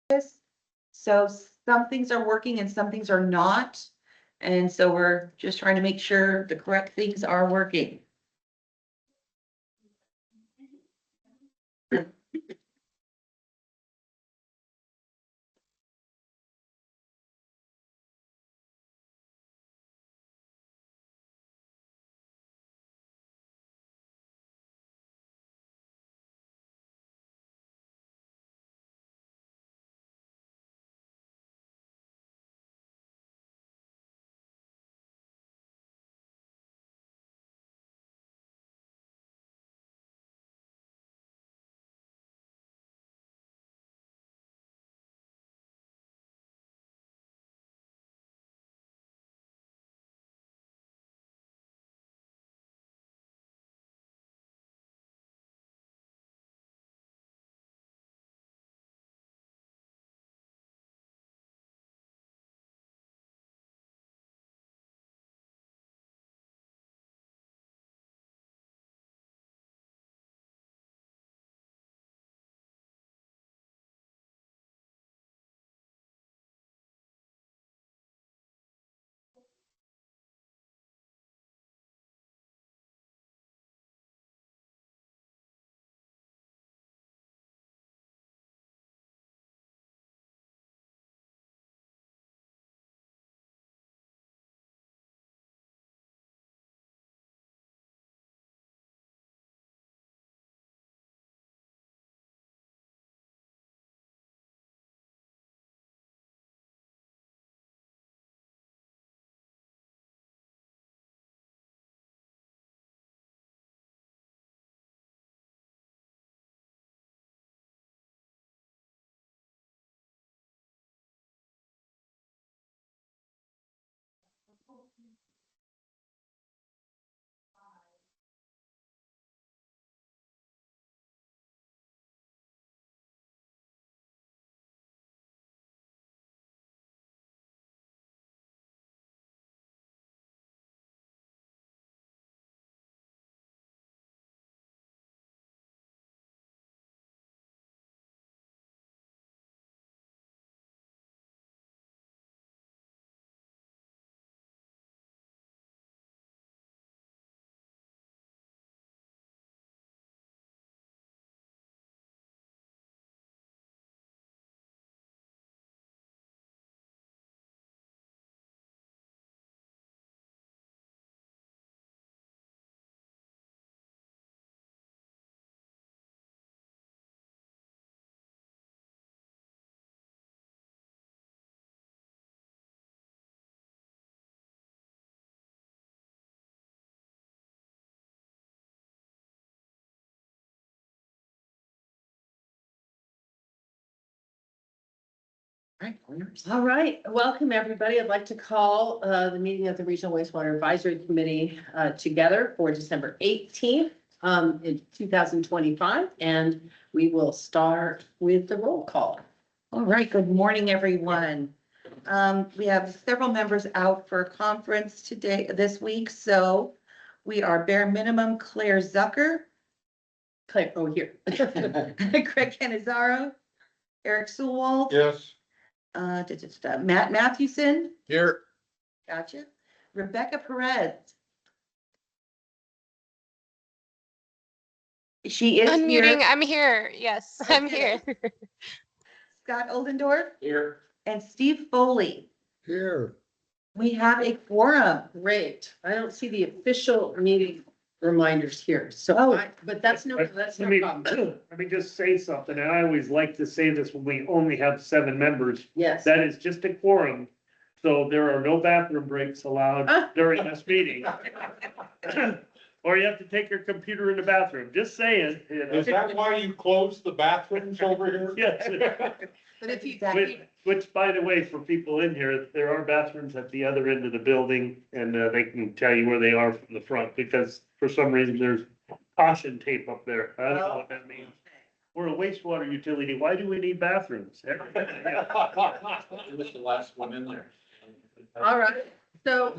this. So some things are working and some things are not. And so we're just trying to make sure the correct things are working. All right, welcome everybody. I'd like to call the meeting of the Regional Wastewater Advisory Committee together for December 18th in 2025. And we will start with the roll call. All right, good morning, everyone. We have several members out for a conference this week, so we are bare minimum Claire Zucker, Claire, oh, here. Craig Canizaro, Eric Sewald. Yes. Matt Mathewson. Here. Gotcha. Rebecca Perez. She is Unmuting, here. I'm here. Yes, I'm here. Scott Oldendorf Here. and Steve Foley. Here. We have a quorum. Great. I don't see the official meeting reminders here. So, Oh. but that's no Let problem. let me just say something, and I always like to say this when we only have 7 members. Yes. That is just a quorum, so there are no bathroom breaks allowed during this meeting. Or you have to take your computer in the bathroom, just saying. You know. Is that why you closed the bathrooms over here? Yes. But if you, Which, by the way, for people in here, there are bathrooms at the other end of the building, and they can tell you where they are from the front, because for some reason, there's caution tape up there. I don't know what that means. We're a wastewater utility. Why do we need bathrooms? It was the last one in there. all right. So,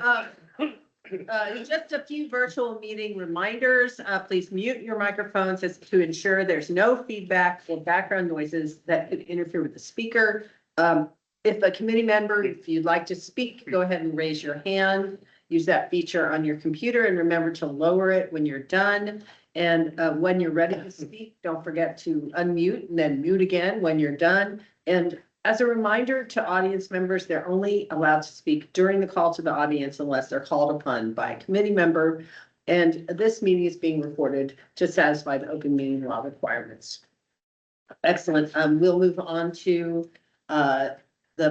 Just a few virtual meeting reminders. Please mute your microphones as to ensure there's no feedback or background noises that could interfere with the speaker. If a committee member, if you'd like to speak, go ahead and raise your hand. Use that feature on your computer and remember to lower it when you're done. And when you're ready to speak, don't forget to unmute and then mute again when you're done. And as a reminder to audience members, they're only allowed to speak during the call to the audience unless they're called upon by a committee member. And this meeting is being recorded to satisfy the open meeting law requirements. Excellent. We'll move on to the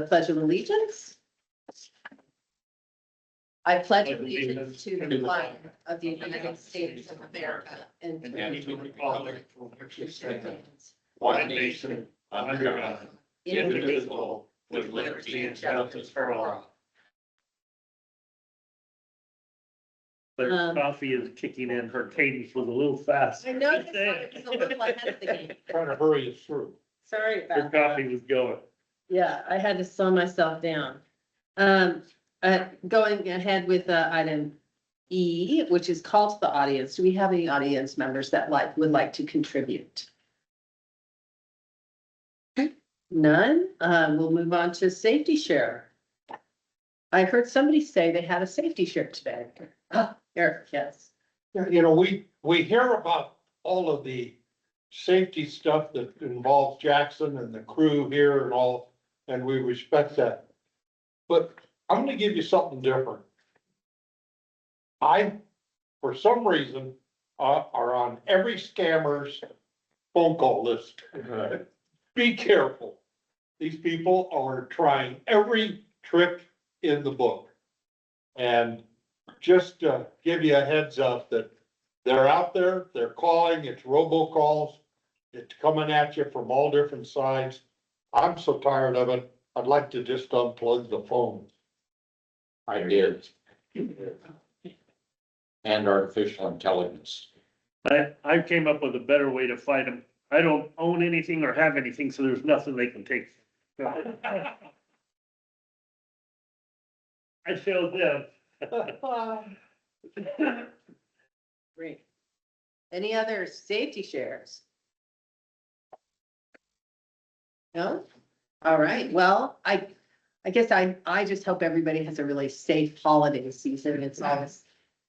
Pledge of Allegiance. I pledge allegiance to the flag of the United States of America and to the republic for which it stands, One nation, under God, indivisible, with liberty and justice for all. Their coffee is kicking in. Her cadence was a little fast. I noticed I was a little ahead of the game. Trying to hurry us through. Sorry Her about that. coffee was going. Yeah, I had to slow myself down. Going ahead with item E, which is call to the audience. Do we have any audience members that would like to contribute? None. We'll move on to safety share. I heard somebody say they had a safety share today. Eric, yes. You know, we hear about all of the safety stuff that involves Jackson and the crew here and all, and we respect that. But I'm gonna give you something different. I, for some reason, are on every scammer's phone call list. Be careful. These people are trying every trick in the book. And just to give you a heads up that they're out there, they're calling, it's robocalls. It's coming at you from all different sides. I'm so tired of it. I'd like to just unplug the phone. I did. And artificial intelligence. I came up with a better way to fight them. I don't own anything or have anything, so there's nothing they can take. I showed them. Great. Any other safety shares? No? All right, well, I guess I just hope everybody has a really safe holiday season.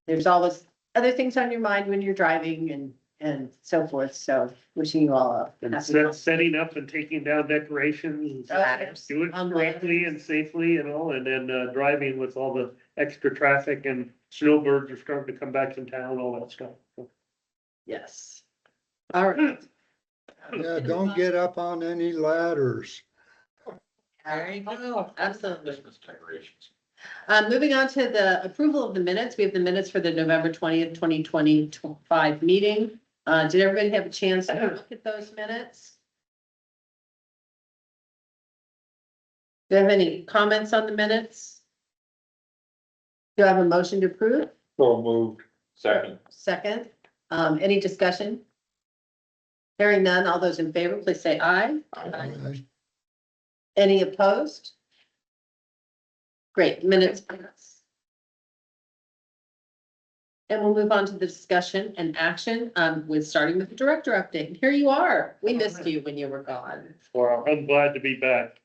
There's always other things on your mind when you're driving and so forth, so wishing you all a And happy. setting up and taking down decorations, do it correctly and safely and all, and then driving with all the extra traffic and snowbirds are starting to come back in town, all that stuff. Yes. All right. Yeah, don't get up on any ladders. There you go. Absolutely. Business decorations. Moving on to the approval of the minutes, we have the minutes for the November 20th, 2025 meeting. Did everybody have a chance to look at those minutes? Do you have any comments on the minutes? Do I have a motion to approve? So moved. Second. Second, any discussion? Hearing none, all those in favor, please say aye. Any opposed? Great, minutes pass. And we'll move on to the discussion and action, with starting with the director update. Here you are. We missed you when you were gone. Well, I'm glad to be back.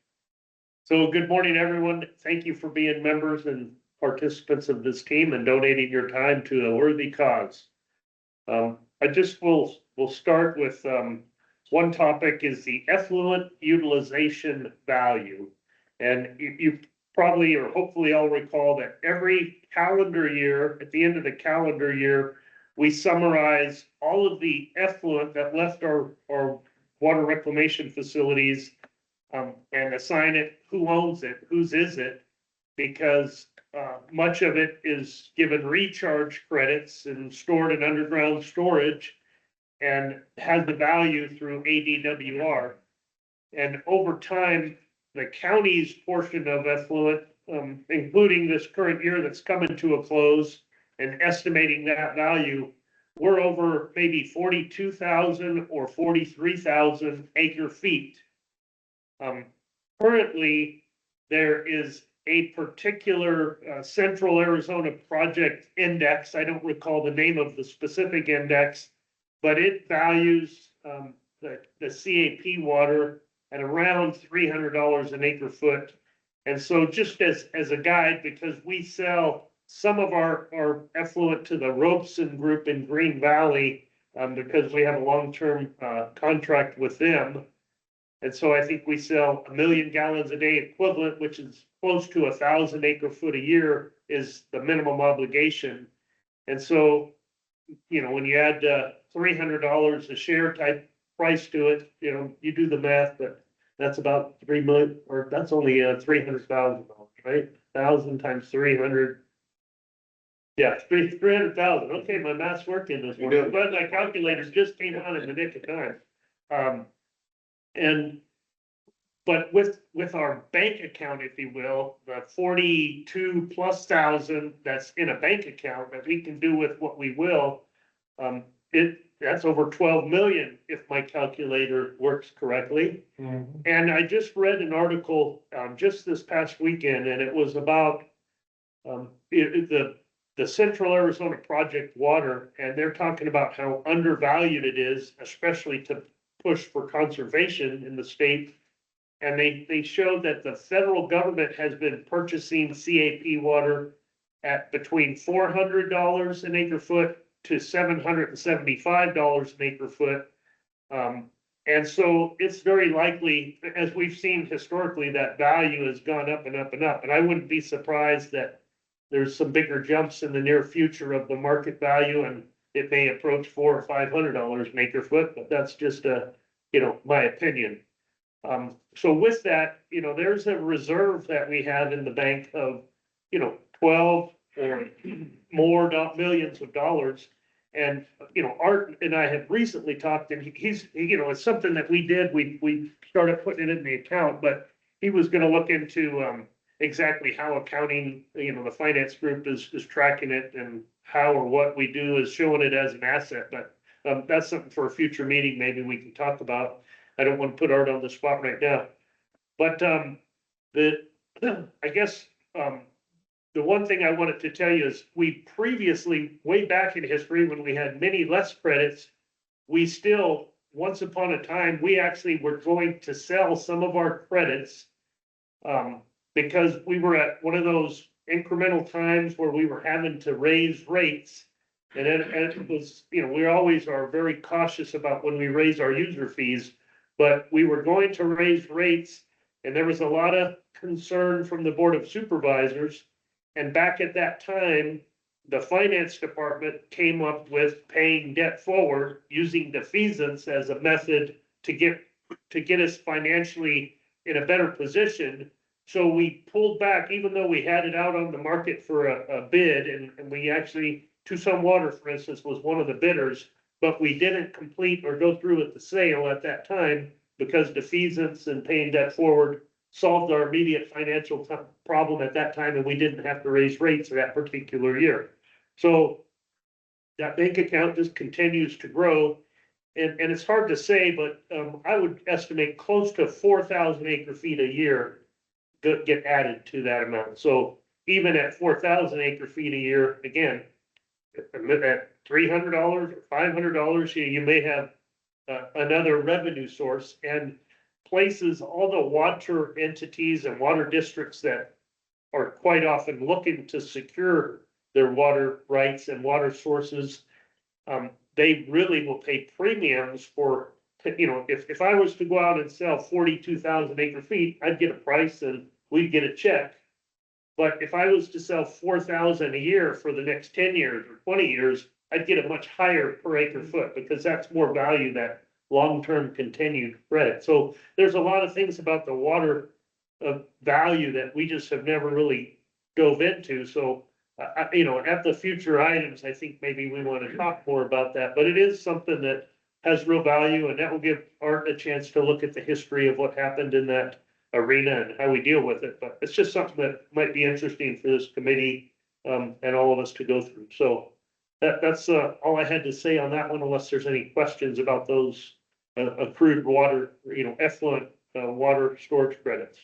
So good morning, everyone. Thank you for being members and participants of this team and donating your time to a worthy cause. I just will start with, one topic is the effluent utilization value. And you probably, or hopefully all recall that every calendar year, at the end of the calendar year, we summarize all of the effluent that left our water reclamation facilities, and assign it, who owns it, whose is it, because much of it is given recharge credits and stored in underground storage and has the value through ADWR. And over time, the county's portion of effluent, including this current year that's coming to a close and estimating that value, we're over maybe 42,000 or 43,000 acre feet. Currently, there is a particular Central Arizona project index. I don't recall the name of the specific index, but it values the CAP water at around $300 an acre foot. And so just as a guide, because we sell some of our effluent to the Robeson Group in Green Valley, because we have a long-term contract with them. And so I think we sell 1 million gallons a day equivalent, which is close to 1,000 acre foot a year is the minimum obligation. And so, when you add $300 a share type price to it, you do the math, but that's about 3 million, or that's only $300,000, right? 1,000 times 300. Yeah, 300,000. Okay, my math's working this morning, but my calculator just came on in the nick of time. But with our bank account, if you will, the 42+ thousand that's in a bank account that we can do with what we will, that's over 12 million if my calculator works correctly. And I just read an article just this past weekend, and it was about the Central Arizona Project water, and they're talking about how undervalued it is, especially to push for conservation in the state. And they showed that the federal government has been purchasing CAP water at between $400 an acre foot to $775 an acre foot. And so it's very likely, as we've seen historically, that value has gone up and up and up. And I wouldn't be surprised that there's some bigger jumps in the near future of the market value, and it may approach $400 or $500 an acre foot, but that's just my opinion. So with that, there's a reserve that we have in the bank of, 12 or more millions of dollars. And, Art and I have recently talked, and he's, it's something that we did, we started putting it in the account, but he was gonna look into, exactly how accounting, the finance group is tracking it, and how or what we do is showing it as an asset, but, that's something for a future meeting, maybe we can talk about. I don't want to put Art on the spot right now, but, I guess, the one thing I wanted to tell you is we previously, way back in history, when we had many less credits, we still, once upon a time, we actually were going to sell some of our credits, because we were at one of those incremental times where we were having to raise rates. And it was, we always are very cautious about when we raise our user fees, but we were going to raise rates, and there was a lot of concern from the Board of Supervisors. And back at that time, the finance department came up with paying debt forward using defeasance as a method to get us financially in a better position. So we pulled back, even though we had it out on the market for a bid, and we actually, Tucson Water, for instance, was one of the bidders, but we didn't complete or go through with the sale at that time because defeasance and paying debt forward solved our immediate financial problem at that time, and we didn't have to raise rates that particular year. So that bank account just continues to grow. And it's hard to say, but I would estimate close to 4,000 acre feet a year get added to that amount. So even at 4,000 acre feet a year, again, at $300 or $500, you may have another revenue source. And places, all the water entities and water districts that are quite often looking to secure their water rights and water sources, they really will pay premiums for, if I was to go out and sell 42,000 acre feet, I'd get a price and we'd get a check. But if I was to sell 4,000 a year for the next 10 years or 20 years, I'd get a much higher per acre foot, because that's more value, that long-term continued credit. So there's a lot of things about the water value that we just have never really dove into. So, at the future items, I think maybe we want to talk more about that, but it is something that has real value, and that will give Art a chance to look at the history of what happened in that arena and how we deal with it. But it's just something that might be interesting for this committee, and all of us to go through. So that's all I had to say on that one, unless there's any questions about those accrued water, effluent water storage credits.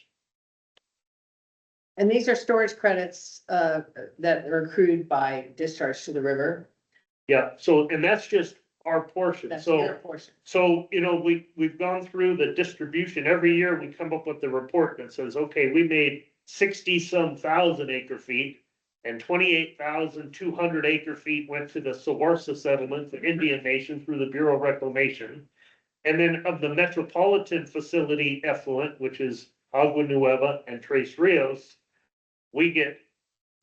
And these are storage credits, that are accrued by discharge to the river. Yeah, so, and that's just our portion, That's so. their portion. So, you know, we've gone through the distribution. Every year we come up with the report that says, okay, we made 60-some thousand acre feet. And 28,200 acre feet went to the Sawarsa settlement, the Indian Nation through the Bureau of Reclamation. And then of the metropolitan facility effluent, which is Agua Nueva and Tres Rios, we get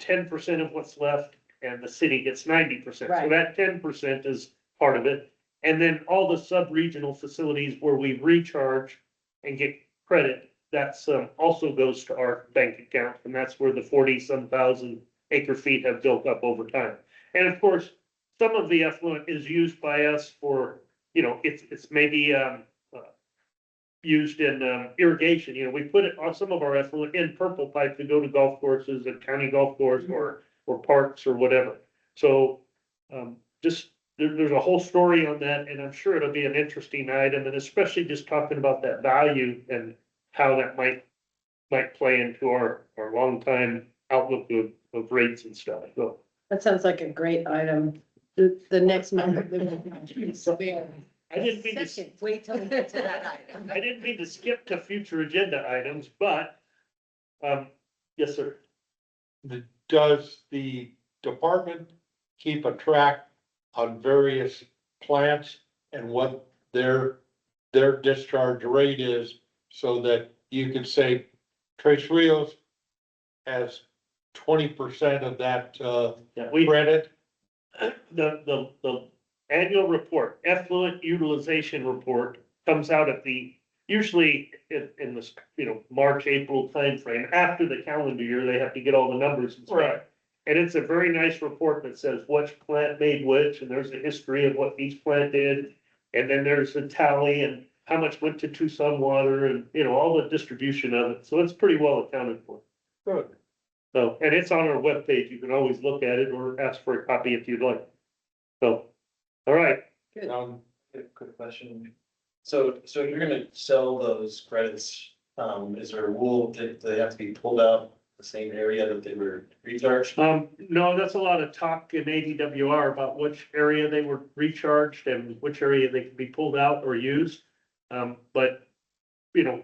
10% of what's left and the city gets 90%. So Right. that 10% is part of it. And then all the sub-regional facilities where we recharge and get credit, that's also goes to our bank account. And that's where the 40-some thousand acre feet have built up over time. And of course, some of the effluent is used by us for, you know, it's maybe used in irrigation. You know, we put it on some of our effluent in purple pipe to go to golf courses and county golf course or parks or whatever. So just there's a whole story on that, and I'm sure it'll be an interesting item, and especially just talking about that value and how that might play into our long-time outlook of rates and stuff. So That sounds like a great item. The next member. I didn't mean to, Second. Wait till we get to that item. I didn't mean to skip to future agenda items, but yes, sir. Does the department keep a track on various plants and what their discharge rate is so that you could say Tres Rios has 20% of that Yeah, we credit? the annual report, effluent utilization report, comes out at usually in the, you know, March, April timeframe. After the calendar year, they have to get all the numbers and stuff. Right. And it's a very nice report that says which plant made which, and there's a history of what each plant did. And then there's a tally and how much went to Tucson Water and, you know, all the distribution of it. So it's pretty well accounted for. Good. So, and it's on our webpage. You can always look at it or ask for a copy if you'd like. So, all right. Quick question. So if you're gonna sell those credits, is there a rule that they have to be pulled out the same area that they were recharged? No, that's a lot of talk in ADWR about which area they were recharged and which area they can be pulled out or used. But, you know,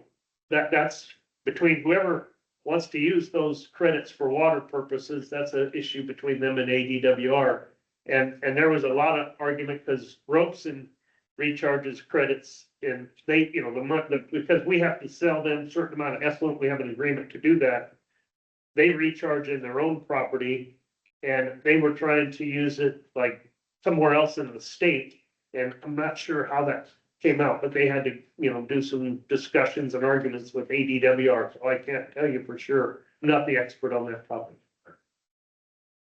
that's between whoever wants to use those credits for water purposes, that's an issue between them and ADWR. And there was a lot of argument because Robeson recharges credits and they, you know, because we have to sell them a certain amount of effluent, we have an agreement to do that. They recharge in their own property and they were trying to use it like somewhere else in the state. And I'm not sure how that came out, but they had to, you know, do some discussions and arguments with ADWR. So I can't tell you for sure. I'm not the expert on that topic.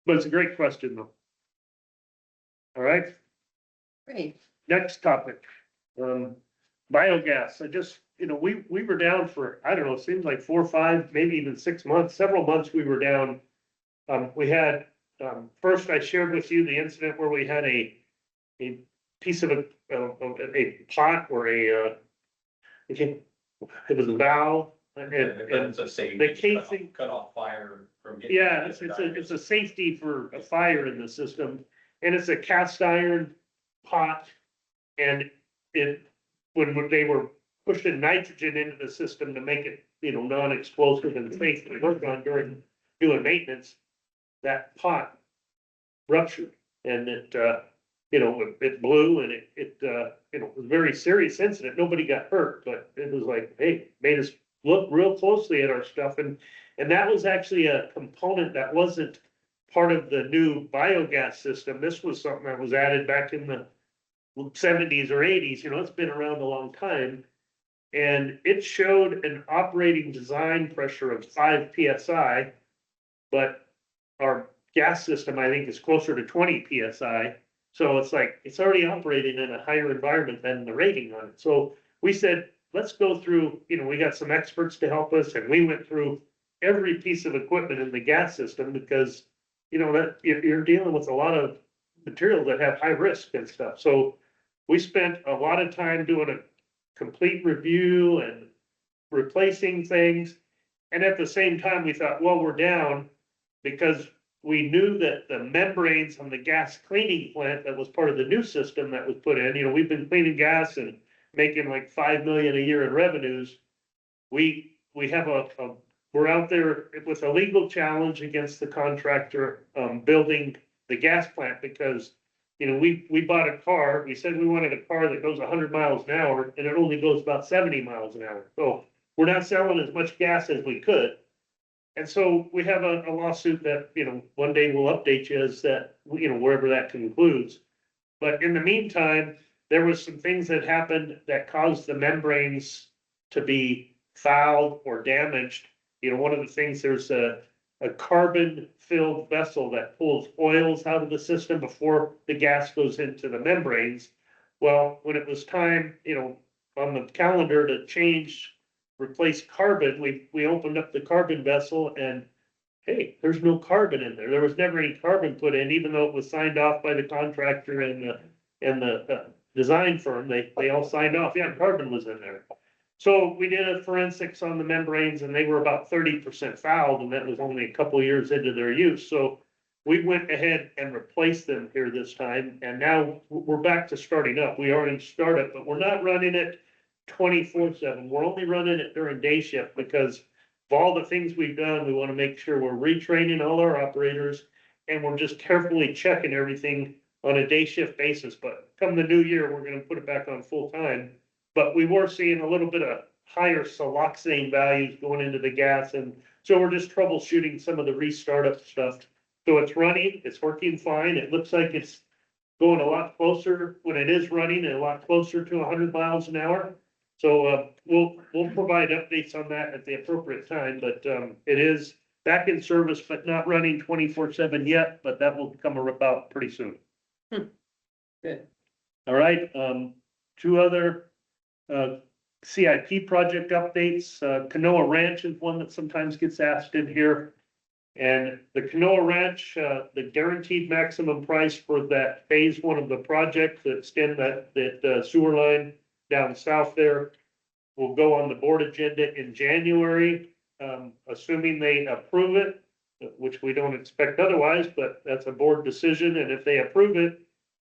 But it's a great question though. All right, Great. next topic. Biogas. I just, you know, we were down for, I don't know, it seems like 4 or 5, maybe even 6 months, several months we were down. We had, first I shared with you the incident where we had a piece of a pot or it was a valve. And It's a safety. the casing- Cut off fire from. getting- yeah, it's a safety for a fire in the system. And it's a cast iron pot. And when they were pushing nitrogen into the system to make it, you know, non-explosive and safe to work on during doing maintenance, that pot ruptured and it, you know, it blew and it you know, it was a very serious incident. Nobody got hurt, but it was like, hey, made us look real closely at our stuff. And that was actually a component that wasn't part of the new biogas system. This was something that was added back in the 70s or 80s, you know, it's been around a long time. And it showed an operating design pressure of 5 PSI, but our gas system, I think, is closer to 20 PSI. So it's like, it's already operating in a higher environment than the rating on it. So we said, let's go through, you know, we got some experts to help us and we went through every piece of equipment in the gas system because, you know, that you're dealing with a lot of materials that have high risk and stuff. So we spent a lot of time doing a complete review and replacing things. And at the same time, we thought, well, we're down because we knew that the membranes on the gas cleaning plant that was part of the new system that was put in, we've been cleaning gas and making like 5 million a year in revenues. We have we're out there with a legal challenge against the contractor, building the gas plant because, we bought a car, we said we wanted a car that goes 100 miles an hour and it only goes about 70 miles an hour. So we're not selling as much gas as we could. And so we have a lawsuit that, one day we'll update you as that, wherever that concludes. But in the meantime, there was some things that happened that caused the membranes to be fouled or damaged. One of the things, there's a carbon-filled vessel that pulls oils out of the system before the gas goes into the membranes. Well, when it was time, on the calendar to replace carbon, we opened up the carbon vessel and hey, there's no carbon in there. There was never any carbon put in, even though it was signed off by the contractor and the design firm. They all signed off. Yeah, carbon was in there. So we did a forensics on the membranes and they were about 30% fouled, and that was only a couple of years into their use. So we went ahead and replaced them here this time, and now we're back to starting up. We are in startup, but we're not running it 24/7. We're only running it during day shift because of all the things we've done. We want to make sure we're retraining all our operators and we're just carefully checking everything on a day shift basis. But come the new year, we're going to put it back on full time. But we were seeing a little bit of higher siloxane values going into the gas. And so we're just troubleshooting some of the restartup stuff. So it's running, it's working fine. It looks like it's going a lot closer when it is running and a lot closer to 100 miles an hour. So we'll provide updates on that at the appropriate time, but it is back in service, but not running 24/7 yet, but that will come about pretty soon. Good. All right, two other CIP project updates. Canoa Ranch is one that sometimes gets asked in here. And the Canoa Ranch, the guaranteed maximum price for that phase 1 of the project to extend that sewer line down south there will go on the board agenda in January, assuming they approve it, which we don't expect otherwise, but that's a board decision. And if they approve it,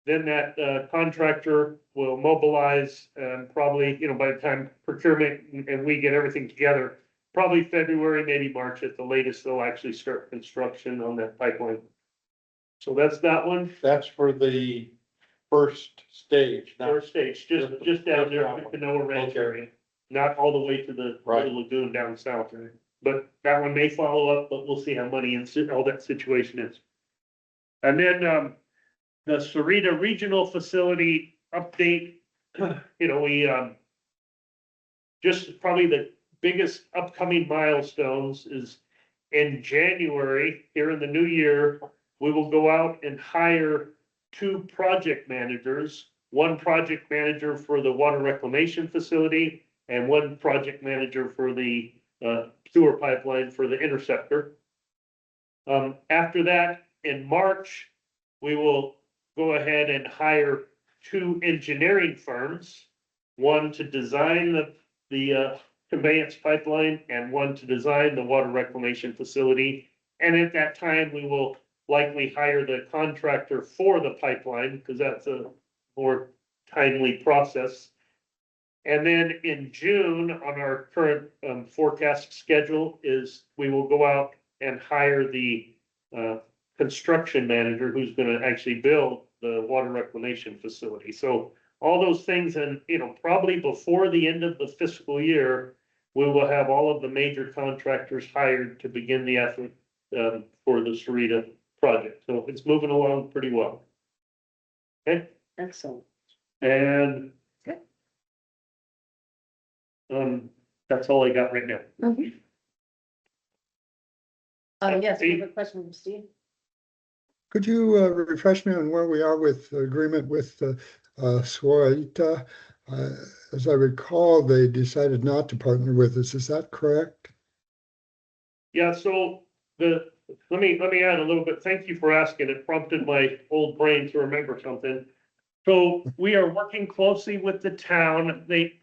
then that contractor will mobilize probably, by the time procurement and we get everything together, probably February, maybe March at the latest, they'll actually start construction on that pipeline. So that's that one. That's for the first stage. not- First stage, just down there in the Canoa Ranch area, not all the way to the Right. lagoon down south. But that one may follow up, but we'll see how money and all that situation is. And then, the Sarita Regional Facility update, we, just probably the biggest upcoming milestones is in January, here in the new year, we will go out and hire 2 project managers, 1 project manager for the water reclamation facility and 1 project manager for the sewer pipeline for the interceptor. After that, in March, we will go ahead and hire 2 engineering firms, 1 to design the conveyance pipeline and 1 to design the water reclamation facility. And at that time, we will likely hire the contractor for the pipeline because that's a more timely process. And then in June, on our current forecast schedule, is we will go out and hire the construction manager who's going to actually build the water reclamation facility. So all those things, and probably before the end of the fiscal year, we will have all of the major contractors hired to begin the effort for the Sarita project. So it's moving along pretty well. Okay, Excellent. and Okay. That's all I got right now. Yes, we have a question from Steve. Could you refresh me on where we are with the agreement with Swarita? As I recall, they decided not to partner with us. Is that correct? Yeah, so let me add a little bit. Thank you for asking. It prompted my old brain to remember something. So we are working closely with the town. They,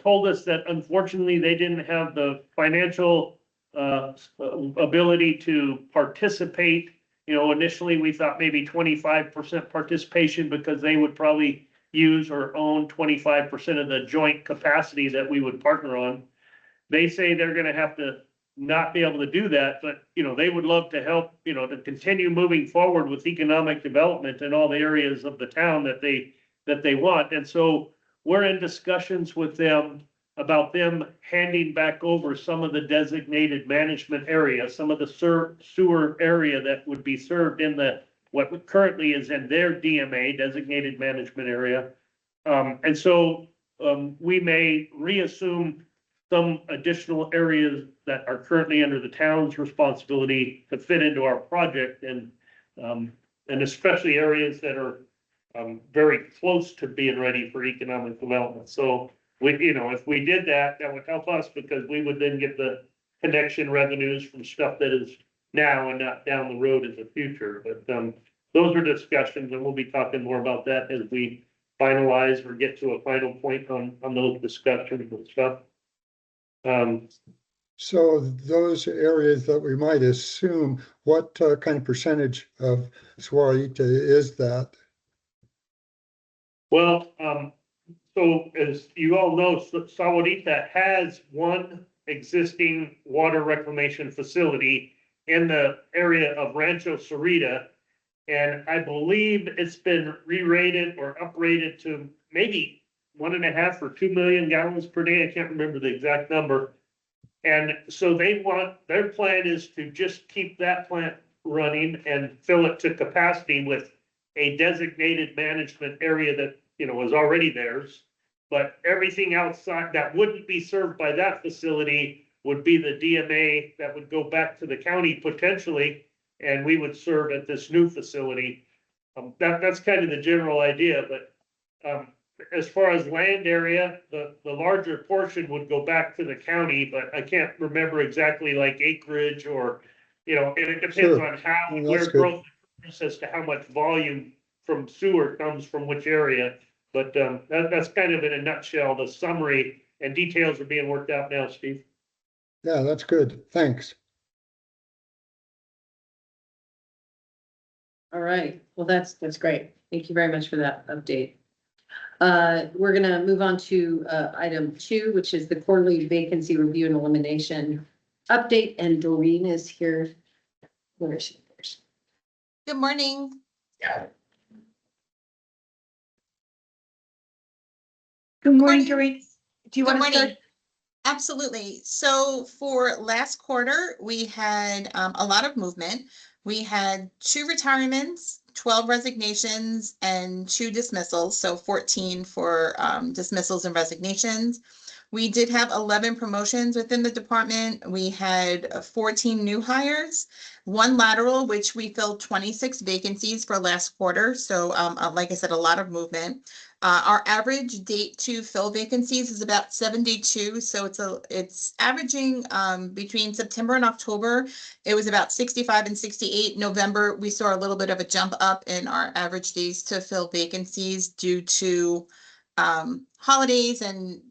told us that unfortunately they didn't have the financial ability to participate. Initially we thought maybe 25% participation because they would probably use or own 25% of the joint capacity that we would partner on. They say they're gonna have to not be able to do that, but, they would love to help, to continue moving forward with economic development in all the areas of the town that they want. And so we're in discussions with them about them handing back over some of the designated management area, some of the sewer area that would be served in what currently is in their DMA, designated management area. And so we may reassume some additional areas that are currently under the town's responsibility to fit into our project, and especially areas that are very close to being ready for economic development. So if we did that, that would help us because we would then get the connection revenues from stuff that is now and not down the road in the future. But those are discussions, and we'll be talking more about that as we finalize or get to a final point on those discussions and stuff. So those areas that we might assume, what kind of percentage of Sahuarita is that? Well, so as you all know, Sahuarita has one existing water reclamation facility in the area of Rancho Sarita. And I believe it's been re-rated or uprated to maybe 1.5 or 2 million gallons per day. I can't remember the exact number. And so their plan is to just keep that plant running and fill it to capacity with a designated management area that, was already theirs. But everything outside that wouldn't be served by that facility would be the DMA that would go back to the county potentially, and we would serve at this new facility. That's kind of the general idea, but as far as land area, the larger portion would go back to the county, but I can't remember exactly like acreage or, and it depends Sure. on how, Well, where that's good. growth is as to how much volume from sewer comes from which area. But that's kind of in a nutshell, the summary, and details are being worked out now, Steve. Yeah, that's good. Thanks. All right, well, that's great. Thank you very much for that update. We're gonna move on to item 2, which is the quarterly vacancy review and elimination update, and Doreen is here. Where is she? Good morning. Good morning, Doreen. Do you Good want to morning. start? Absolutely. So for last quarter, we had a lot of movement. We had 2 retirements, 12 resignations, and 2 dismissals, so 14 for dismissals and resignations. We did have 11 promotions within the department. We had 14 new hires, 1 lateral, which we filled 26 vacancies for last quarter. So like I said, a lot movement. Our average date to fill vacancies is about 72. So it's averaging between September and October. It was about 65 and 68. November, we saw a little bit of a jump up in our average days to fill vacancies due to holidays and,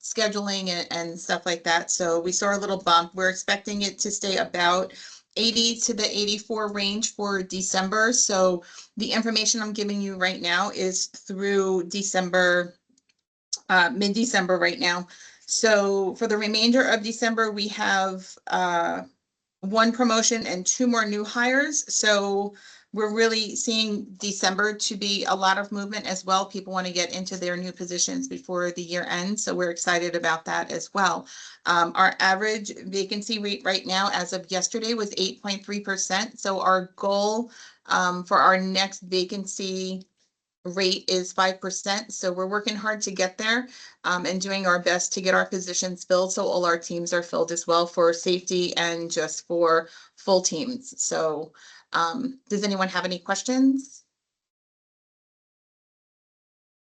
scheduling and stuff like that. So we saw a little bump. We're expecting it to stay about 80 to the 84 range for December. So the information I'm giving you right now is through December, mid-December right now. So for the remainder of December, we have 1 promotion and 2 more new hires. So we're really seeing December to be a lot of movement as well. People want to get into their new positions before the year ends. So we're excited about that as well. Our average vacancy rate right now, as of yesterday, was 8.3%. So our goal for our next vacancy rate is 5%. So we're working hard to get there and doing our best to get our positions filled. So all our teams are filled as well for safety and just for full teams. So does anyone have any questions?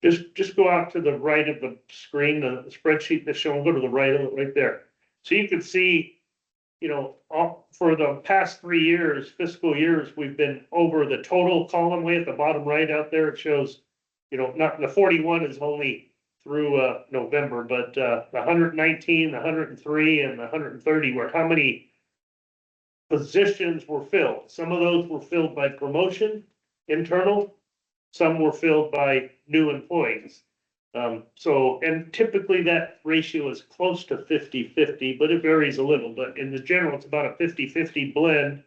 Just go out to the right of the screen, the spreadsheet that's showing, go to the right of it right there. So you can see, for the past 3 years, fiscal years, we've been over the total column way at the bottom right out there. It shows not, the 41 is only through, November, but, the 119, the 103 and the 130 were how many positions were filled. Some of those were filled by promotion, internal, some were filled by new employees. And typically that ratio is close to 50-50, but it varies a little, but in the general, it's about a 50-50 blend.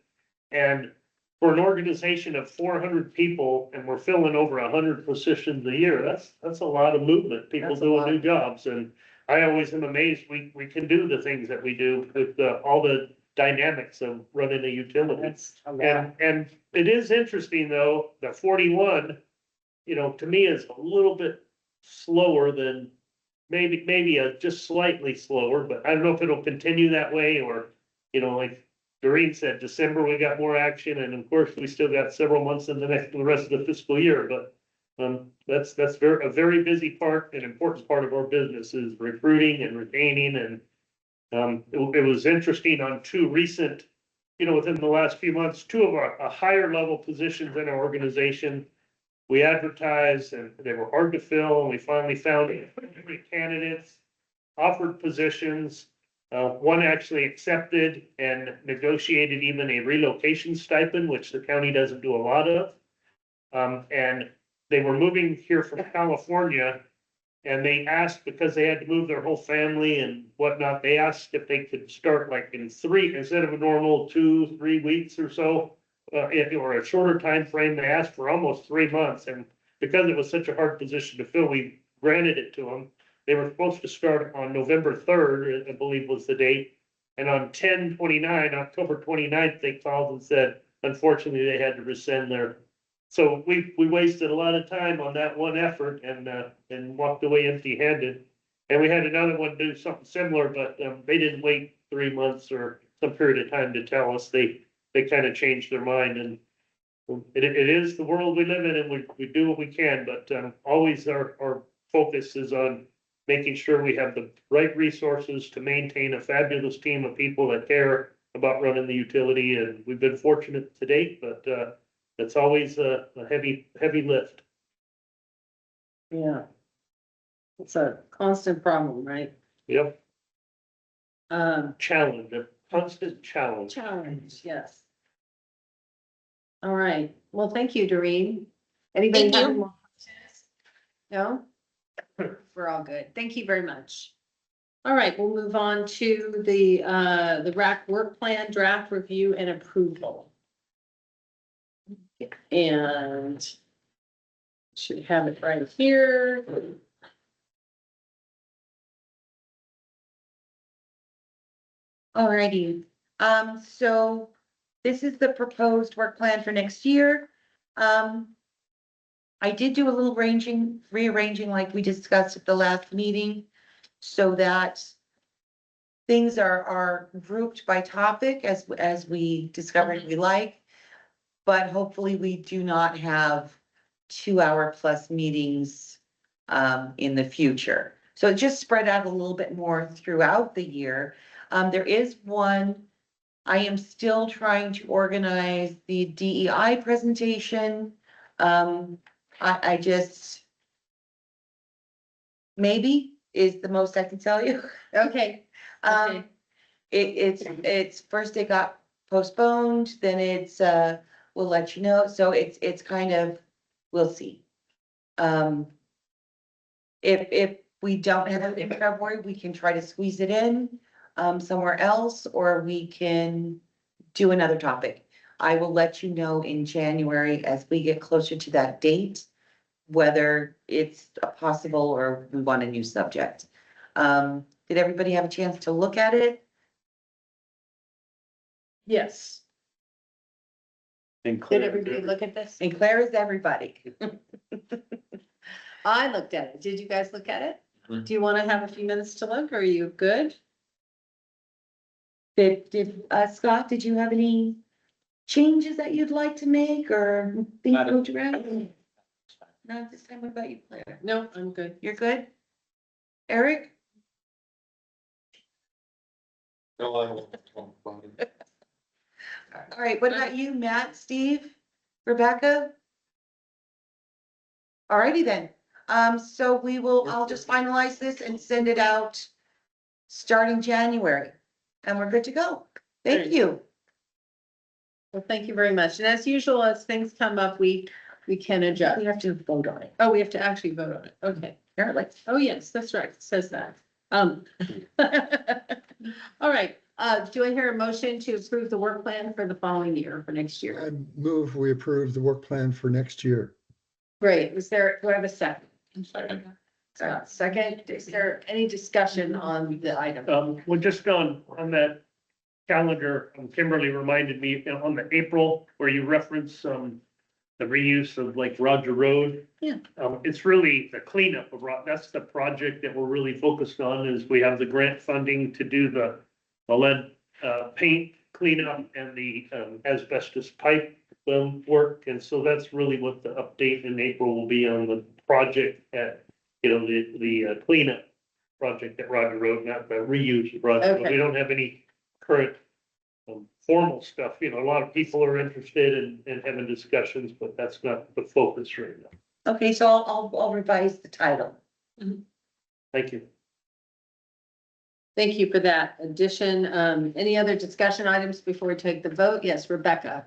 And for an organization of 400 people, and we're filling over 100 positions a year, that's a lot of movement, people That's a doing lot. new jobs, and I always am amazed we can do the things that we do with, all the dynamics of running a utility. That's a lot. And it is interesting, though, the 41, to me is a little bit slower than, maybe just slightly slower, but I don't know if it'll continue that way, or, like Doreen said, December, we got more action, and of course, we still got several months in the rest of the fiscal year, but that's a very busy part, an important part of our business is recruiting and retaining, and it was interesting on two recent, within the last few months, two of our higher level positions in our organization. We advertised and they were hard to fill, and we finally found great candidates, offered positions. One actually accepted and negotiated even a relocation stipend, which the county doesn't do a lot of. And they were moving here from California, and they asked, because they had to move their whole family and whatnot, they asked if they could start like in 3, instead of a normal 2-3 weeks or so. Or a shorter time frame. They asked for almost 3 months, and because it was such a hard position to fill, we granted it to them. They were supposed to start on November 3rd, I believe was the date, and on 10/29, October 29th, they called and said, unfortunately, they had to rescind their. So we wasted a lot of time on that one effort and walked away empty-handed. And we had another one do something similar, but they didn't wait 3 months or some period of time to tell us. They kind of changed their mind, and it is the world we live in, and we do what we can, but always our focus is on making sure we have the right resources to maintain a fabulous team of people that care about running the utility, and we've been fortunate to date, but it's always a heavy lift. Yeah. It's a constant problem, right? Yep, Um, challenge, a constant challenge. challenge, yes. All right, well, thank you, Doreen. Anybody Thank have you. any more questions? No? We're all good. Thank you very much. All right, we'll move on to the RAC work plan draft review and approval. And should have it right here. Alrighty, so this is the proposed work plan for next year. I did do a little rearranging like we discussed at the last meeting, so that things are grouped by topic as we discovered we like. But hopefully we do not have 2-hour plus meetings in the future. So it just spread out a little bit more throughout the year. There is one, I am still trying to organize the DEI presentation. I just, maybe is the most I can tell you. Okay. Okay. It's first it got postponed, then it's, we'll let you know. So it's kind of, we'll see. If we don't have it in February, we can try to squeeze it in somewhere else, or we can do another topic. I will let you know in January as we get closer to that date, whether it's possible or we want a new subject. Did everybody have a chance to look at it? Yes. And Did everybody look at this? And Claire is everybody. I looked at it. Did you guys look at it? Mhm. Do you want to have a few minutes to look? Are you good? Scott, did you have any changes that you'd like to make or think Not at- moved around? Not this time. What about you, Claire? No, I'm good. You're good? Eric? No, I don't talk about it. All right, what about you, Matt, Steve, Rebecca? Alrighty then, So I'll just finalize this and send it out starting January, and we're good to go. Thank you. Well, thank you very much. And as usual, as things come up, we can adjust. We have to vote on it. Oh, we have to actually vote on it. Okay. Apparently. Oh, yes, that's right. It says that. All right, do I hear a motion to approve the work plan for the following year, for next I year? move we approve the work plan for next year. Great. Do I have a second? Second. Second, is there any discussion on the item? Well, just on that calendar, Kimberly reminded me, you know, on the April, where you reference, the reuse of like Roger Road. Yeah. It's really the cleanup of that's the project that we're really focused on, is we have the grant funding to do the lead, paint cleanup and the, asbestos pipe, work. And so that's really what the update in April will be on the project at, you know, the cleanup project at Roger Road, not the reuse of Roger Road. Okay. We don't have any current formal stuff. You know, a lot of people are interested in having discussions, but that's not the focus right now. Okay, so I'll revise the title. Thank you. Thank you for that addition. Any other discussion items before we take the vote? Yes, Rebecca.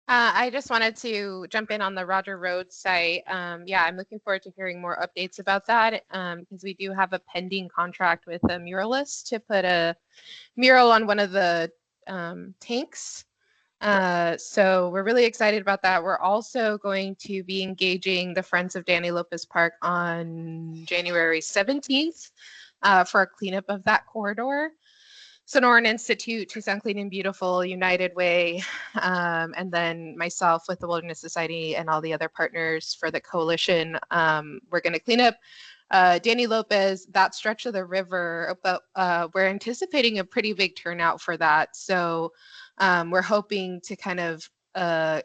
I just wanted to jump in on the Roger Road site. Yeah, I'm looking forward to hearing more updates about that, because we do have a pending contract with a muralist to put a mural on one of the tanks. So we're really excited about that. We're also going to be engaging the Friends of Danny Lopez Park on January 17th for a cleanup of that corridor. Sonoran Institute, Tucson Clean and Beautiful, United Way, and then myself with the Wilderness Society and all the other partners for the coalition. We're going to clean up Danny Lopez, that stretch of the river, but we're anticipating a pretty big turnout for that. So we're hoping to kind of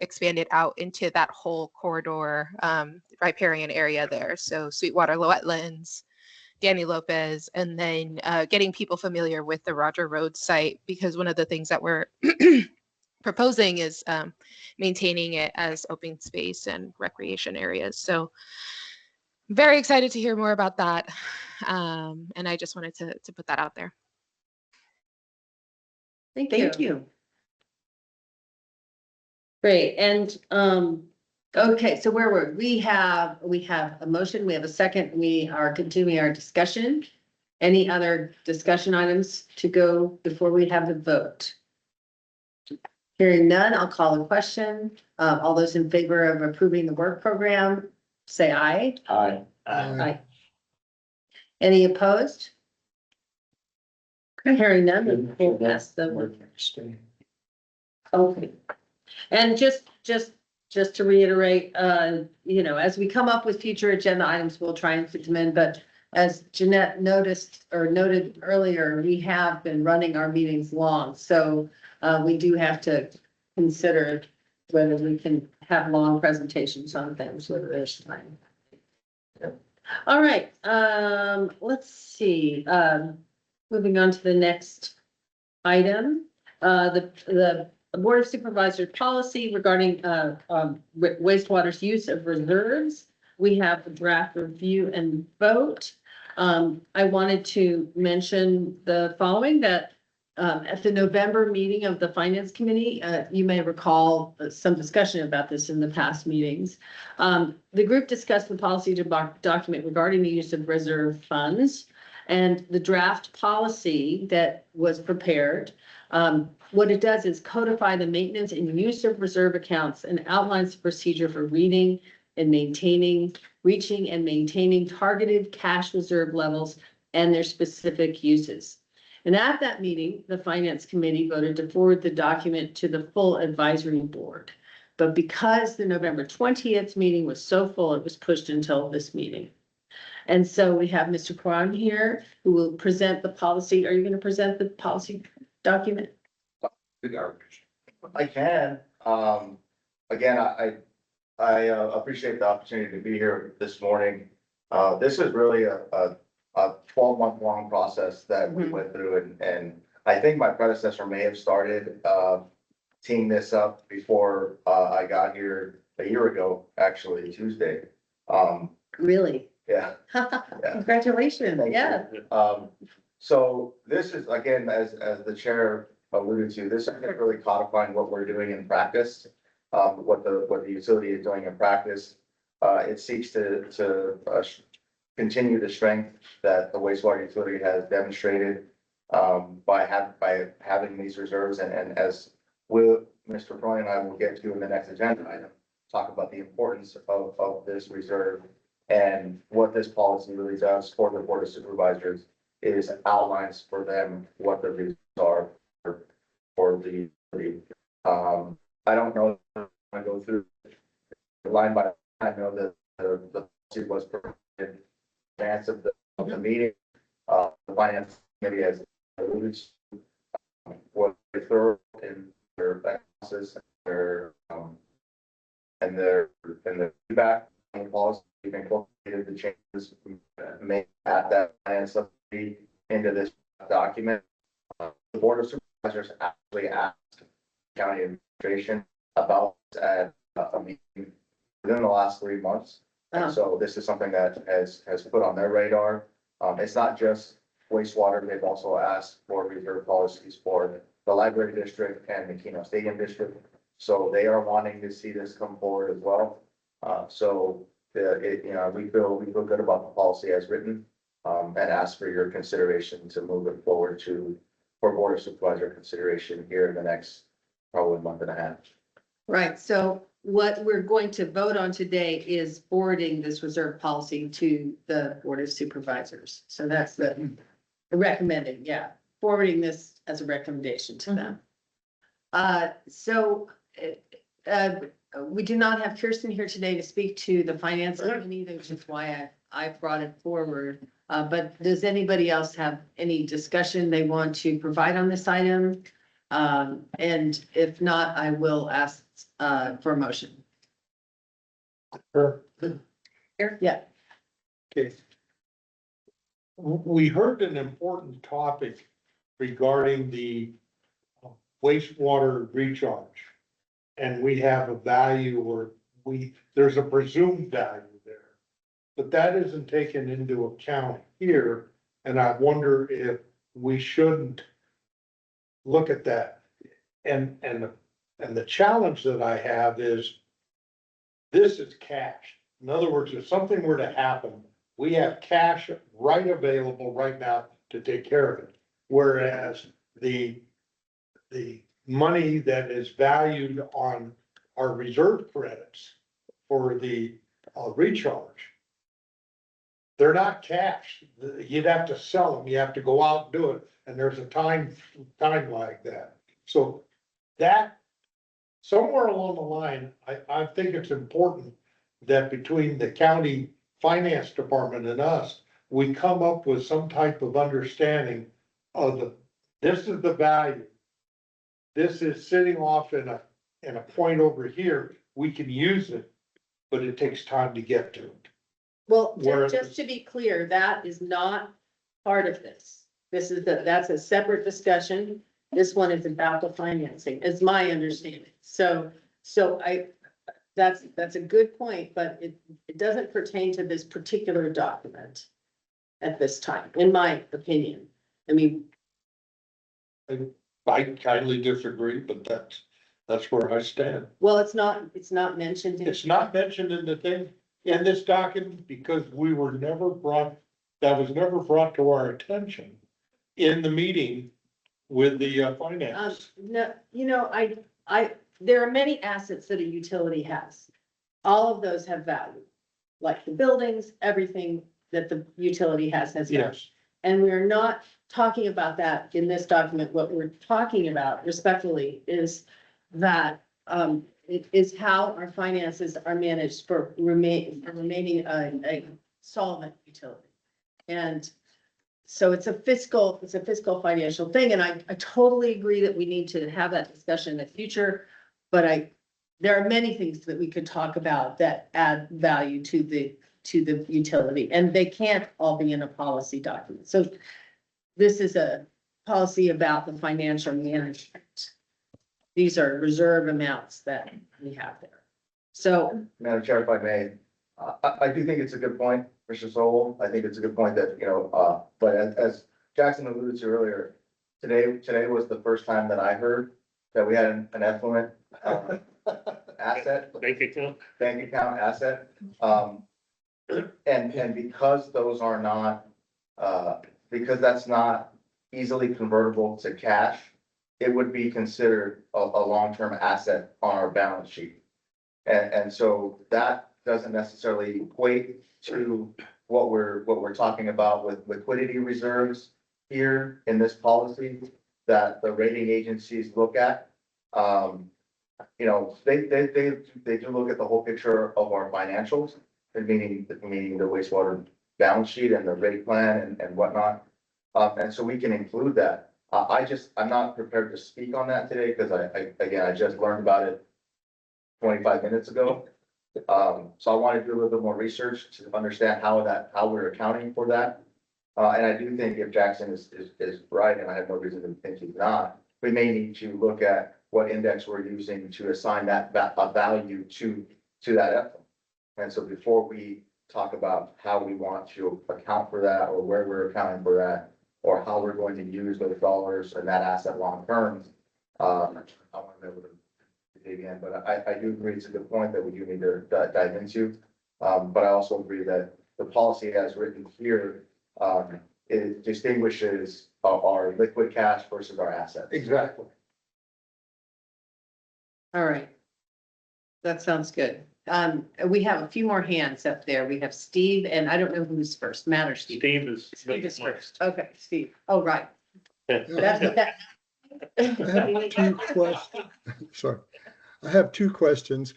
expand it out into that whole corridor, riparian area there. So Sweetwater Wetlands, Danny Lopez, and then getting people familiar with the Roger Road site, because one of the things that we're proposing is maintaining it as open space and recreation areas. So very excited to hear more about that. And I just wanted to put that out there. Thank you. Thank you. Great. And okay, so where were we? Have a motion, we have a second, we are continuing our discussion. Any other discussion items to go before we have the vote? Hearing none, I'll call the question. All those in favor of approving the work program, say aye. Aye. Aye. Any opposed? Hearing none, we'll pass the work. Okay. And just to reiterate, you know, as we come up with future agenda items, we'll try and fit them in, but as Jeanette noted earlier, we have been running our meetings long, so we do have to consider whether we can have long presentations on things whether there's time. All right, let's see, moving on to the next item, the Board of Supervisors policy regarding wastewater's use of reserves. We have a draft review and vote. I wanted to mention the following, that at the November meeting of the Finance Committee, you may recall some discussion about this in the past meetings. The group discussed the policy document regarding the use of reserve funds and the draft policy that was prepared. What it does is codify the maintenance and use of reserve accounts and outlines the procedure for reaching and maintaining targeted cash reserve levels and their specific uses. And at that meeting, the Finance Committee voted to forward the document to the full advisory board. But because the November 20th meeting was so full, it was pushed until this meeting. And so we have Mr. Kwan here who will present the policy. Are you going to present the policy document? I can. Again, I appreciate the opportunity to be here this morning. This is really a 12-month long process that we went through, and I think my predecessor may have started teeing this up before I got here. a year ago, actually Tuesday. Really? Yeah. Congratulations, Thank you. yeah. So this is, again, as the chair alluded to, this is really codifying what we're doing in practice. What the utility is doing in practice. It seeks to continue the strength that the wastewater utility has demonstrated by having these reserves, and as Mr. Freund and I will get to in the next agenda item, talk about the importance of this reserve. And what this policy really does for the Board of Supervisors is outlines for them what the reasons are for the, I don't know if I go through line by line. I know that the policy was provided in advance of the meeting. The finance committee has alluded to was thorough in their analysis and their feedback on the policy. We've incorporated the changes made at that finance subcommittee into this document. The Board of Supervisors actually asked county administration about this at a meeting within the last 3 months. And so this is something that has put on their radar. It's not just wastewater. They've also asked for reserve policies for the library district and the Keno Stadium district. So they are wanting to see this come forward as well. We feel good about the policy as written, and ask for your consideration to move it forward for Board of Supervisor consideration here in the next probably month and a half. Right, so what we're going to vote on today is forwarding this reserve policy to the Board of Supervisors. So that's the recommending, forwarding this as a recommendation to them. We do not have Kirsten here today to speak to the finance committee, which is why I brought it forward. But does anybody else have any discussion they want to provide on this item? And if not, I will ask for a motion. Sure. Yeah. Okay. We heard an important topic regarding the wastewater recharge. And we have a value, or there's a presumed value there. But that isn't taken into account here, and I wonder if we shouldn't look at that. And the challenge that I have is this is cash. In other words, if something were to happen, we have cash right available right now to take care of it. Whereas the money that is valued on our reserve credits for the recharge, they're not cash. You'd have to sell them. You have to go out and do it. And there's a time like that. So that somewhere along the line, I think it's important that between the county finance department and us, we come up with some type of understanding of this is the value. This is sitting off in a point over here. We can use it, but it takes time to get to it. Well, Whereas- just to be clear, that is not part of this. That's a separate discussion. This one is about the financing, is my understanding. That's a good point, but it doesn't pertain to this particular document at this time, in my opinion. I mean, I kindly disagree, but that's where I stand. well, it's not mentioned. It's not mentioned in the thing, in this document, because that was never brought to our attention in the meeting with the finance. No, there are many assets that a utility has. All of those have value, like the buildings, everything that the utility has value. Yes, And we're not talking about that in this document. What we're talking about respectfully is that it is how our finances are managed for remaining a solvent utility. And so it's a fiscal financial thing. And I totally agree that we need to have that discussion in the future. But there are many things that we could talk about that add value to the utility, and they can't all be in a policy document. So this is a policy about the financial management. These are reserve amounts that we have there. So, Madam Chair, if I may, I do think it's a good point, Mr. Sowell. I think it's a good point that, but as Jackson alluded to earlier, today was the first time that I heard that we had an effluent asset, Bank account. bank account asset. And because those are not, because that's not easily convertible to cash, it would be considered a long-term asset on our balance sheet. And so that doesn't necessarily equate to what we're talking about with liquidity reserves here in this policy that the rating agencies look at. They do look at the whole picture of our financials, meaning the wastewater balance sheet and the rate plan and whatnot. And so we can include that. I'm not prepared to speak on that today because I just learned about it 25 minutes ago. So I want to do a little bit more research to understand how we're accounting for that. And I do think if Jackson is right, and I have no reason to think he's not, we may need to look at what index we're using to assign that a value to that effluent. And so before we talk about how we want to account for that or where we're accounting for that, or how we're going to use those dollars and that asset long term, I want to be able to dig in, but I do agree it's a good point that we do need to dive into. But I also agree that the policy as written here, it distinguishes our liquid cash versus our assets. Exactly. all right. That sounds good. We have a few more hands up there. We have Steve, and I don't know who's first, Matt or Steve? Steve is. Steve is first. Okay, Steve. Oh, right. Yeah. That- I have two questions. Sorry. I have two questions.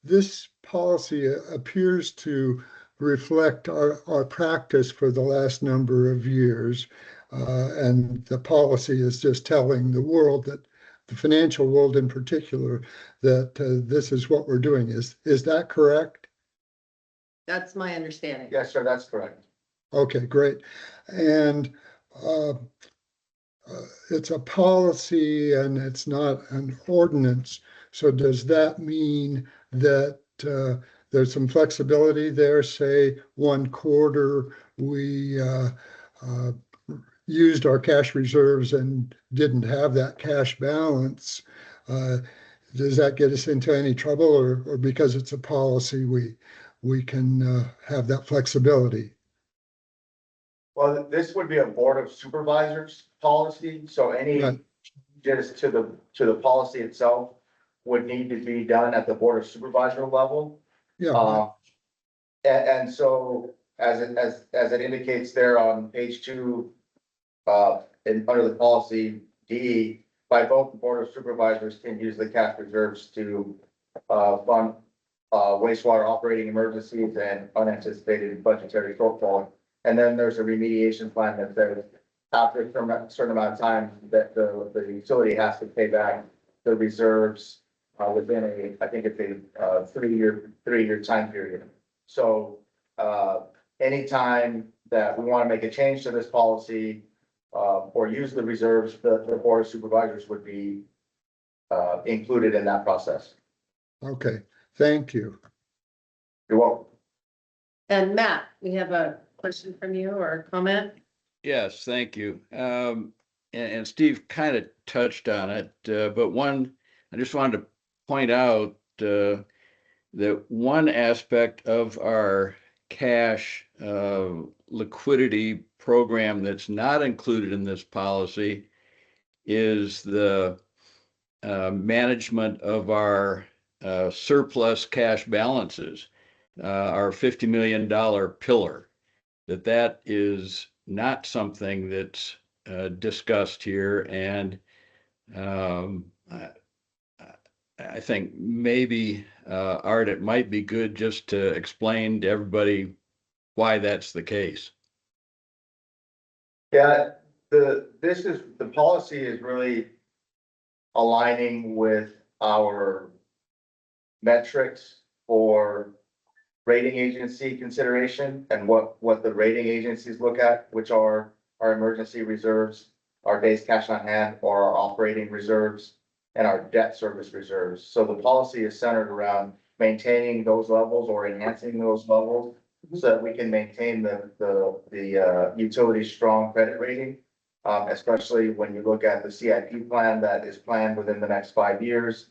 This policy appears to reflect our practice for the last number of years. And the policy is just telling the world, that the financial world in particular, that this is what we're doing. Is that correct? That's my understanding. Yes, sir, that's correct. Okay, great. And it's a policy and it's not an ordinance. So does that mean that there's some flexibility there? Say 1 quarter we used our cash reserves and didn't have that cash balance. Does that get us into any trouble, or because it's a policy we can have that flexibility? Well, this would be a Board of Supervisors policy, so any Right. changes to the policy itself would need to be done at the Board of Supervisor level. Yeah, And so as it indicates there on page 2, under the policy D, by both the Board of Supervisors can use the cash reserves to fund wastewater operating emergencies and unanticipated budgetary shortfall. And then there's a remediation plan that says after a certain amount of time that the utility has to pay back the reserves within I think it's a 3-year time period. So anytime that we want to make a change to this policy or use the reserves, the Board of Supervisors would be included in that process. okay, thank you. You're welcome. And Matt, we have a question from you or a comment? Yes, thank you. And Steve kind of touched on it, but I just wanted to point out that one aspect of our cash liquidity program that's not included in this policy is the management of our surplus cash balances, our $50 million pillar. That is not something that's discussed here, and I think maybe Art, it might be good just to explain to everybody why that's the case. Yeah, the policy is really aligning with our metrics for rating agency consideration and what the rating agencies look at, which are our emergency reserves, our days cash on hand, or our operating reserves, and our debt service reserves. So the policy is centered around maintaining those levels or enhancing those levels so that we can maintain the utility's strong credit rating. Especially when you look at the CIP plan that is planned within the next 5 years.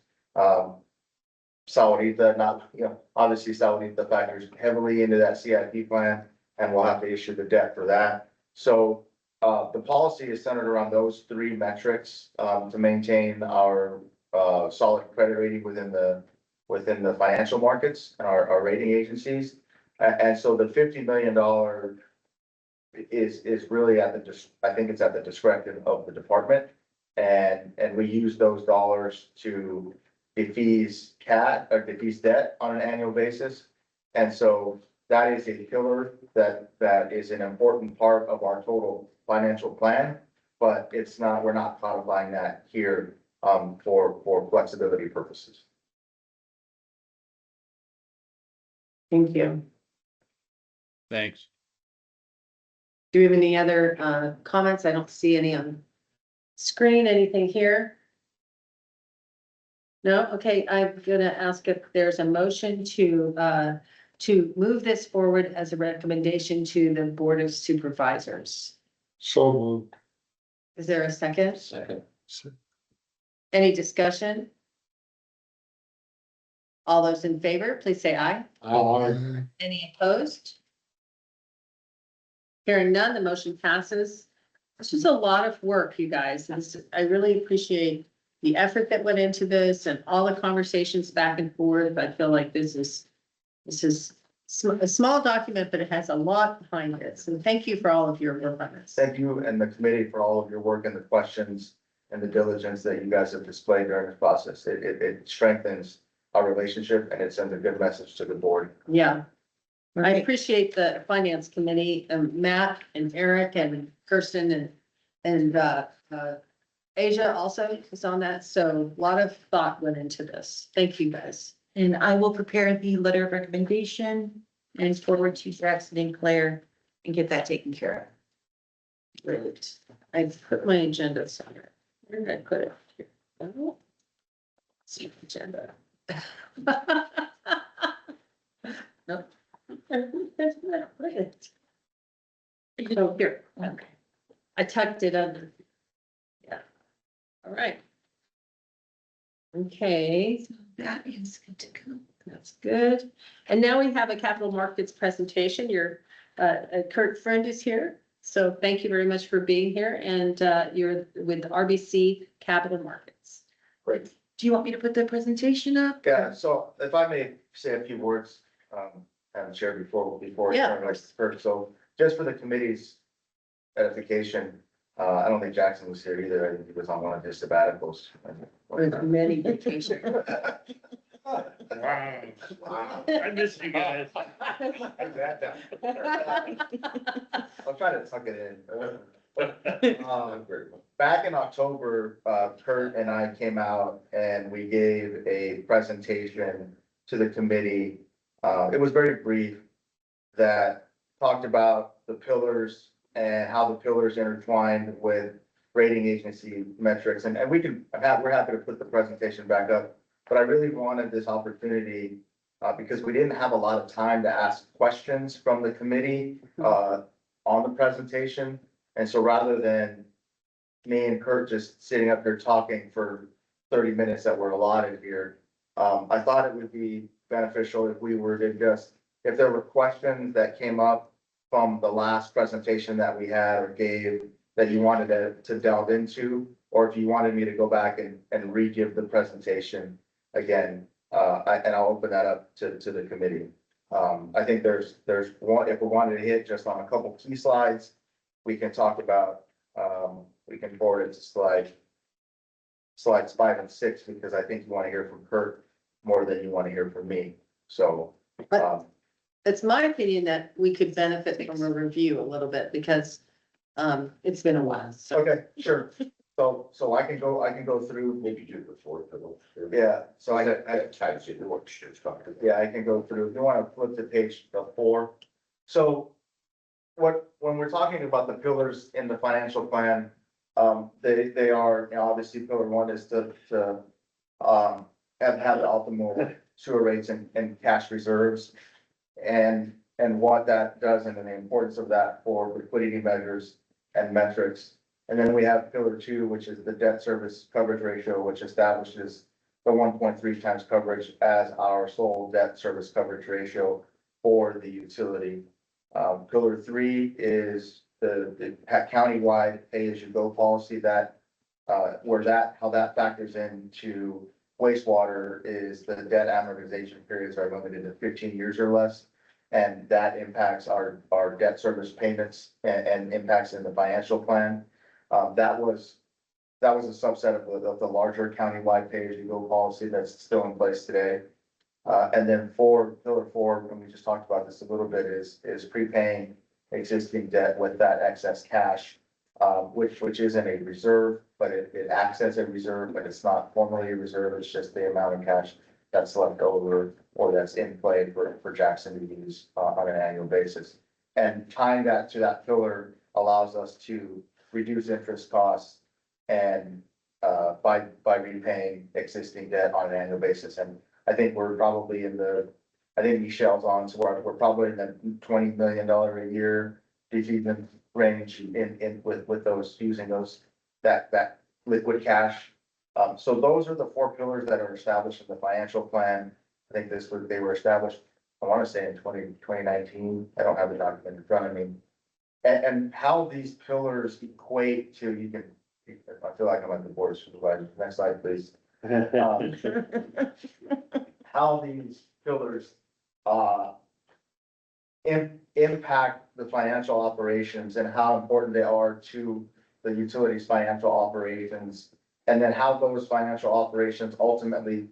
Saudita, not, obviously Saudita factors heavily into that CIP plan, and we'll have to issue the debt for that. So, the policy is centered around those three metrics, to maintain our, solid credit rating within the financial markets and our rating agencies. And so the $50 million is really I think it's at the discretion of the department. And we use those dollars to defease debt on an annual basis. And so that is a pillar that is an important part of our total financial plan, but we're not codifying that here, for flexibility purposes. Thank you. Thanks. Do we have any other comments? I don't see any on screen, anything here? No? Okay, I'm gonna ask if there's a motion to move this forward as a recommendation to the Board of Supervisors. So moved. Is there a second? Second. Any discussion? All those in favor, please say aye. Aye. Any opposed? Hearing none, the motion passes. This was a lot of work, you guys. I really appreciate the effort that went into this and all the conversations back and forth. I feel like this is a small document, but it has a lot behind it. So thank you for all of your work on this. Thank you and the committee for all of your work and the questions and the diligence that you guys have displayed during this process. It strengthens our relationship and it sends a good message to the board. Yeah. I appreciate the finance committee, Matt and Eric and Kirsten and Asia also is on that. So a lot of thought went into this. Thank you, guys. And I will prepare the letter of recommendation and forward to Jackson and Claire and get that taken care Great. I put my agenda somewhere. Where did I put it? Here. Oh. See agenda. Nope. That's where I put it. Oh, here, okay. I tucked it under. Yeah. All right. Okay, of. That is good to go. that's good. And now we have a capital markets presentation. Your Kurt Friend is here. So thank you very much for being here, and you're with RBC Capital Markets. Great. Do you want me to put the presentation up? Yeah, so if I may say a few words, haven't shared before I Yeah, turn it over to Kurt. So just for the committee's edification, I don't think Jackson was here either. I think he was on one of his sabbaticals. With many vacations. Wow. I miss you guys. I'll try to tuck it in. Back in October, Kurt and I came out and we gave a presentation to the committee. It was very brief that talked about the pillars and how the pillars intertwined with rating agency metrics. And we're happy to put the presentation back up. But I really wanted this opportunity because we didn't have a lot of time to ask questions from the committee on the presentation. And so rather than me and Kurt just sitting up here talking for 30 minutes that were allotted here, I thought it would be beneficial if we were to if there were questions that came up from the last presentation that we had or gave that you wanted to delve into, or if you wanted me to go back and re-give the presentation again, and I'll open that up to the committee. I think there's one, if we wanted to hit just on a couple key slides, we can talk about, we can forward it to slides 5 and 6, because I think you want to hear from Kurt more than you want to hear from me. So, It's my opinion that we could benefit from a review a little bit because it's been a while. So okay, sure. So I can go through. Maybe do it before. Yeah, so I ties in the worksheets. yeah, I can go through. If you want to flip to page 4. So when we're talking about the pillars in the financial plan, they are, obviously pillar 1 is to have the optimal sewer rates and cash reserves. And what that does and the importance of that for liquidity measures and metrics. And then we have pillar 2, which is the debt service coverage ratio, which establishes the 1.3 times coverage as our sole debt service coverage ratio for the utility. Pillar 3 is the countywide pay-as-you-go policy that, how that factors into wastewater is the debt amortization periods are limited to 15 years or less. And that impacts our debt service payments and impacts in the financial plan. That was a subset of the larger countywide pay-as-you-go policy that's still in place today. And then pillar 4, and we just talked about this a little bit, is prepaying existing debt with that excess cash, which isn't a reserve, but it acts as a reserve, but it's not formally a reserve. It's just the amount of cash that's left over or that's in play for Jackson to use on an annual basis. And tying that to that pillar allows us to reduce interest costs and by repaying existing debt on an annual basis. And I think we're probably I think Michelle's on, so we're probably in the $20 million a year defeasance range with those, using that liquid cash. So those are the 4 pillars that are established in the financial plan. I think they were established, I want to say in 2019. I don't have the document in front of me. And how these pillars equate to, I feel like I'm at the Board of Supervisors. Next slide, please. How these pillars impact the financial operations and how important they are to the utility's financial operations. And then how those financial operations ultimately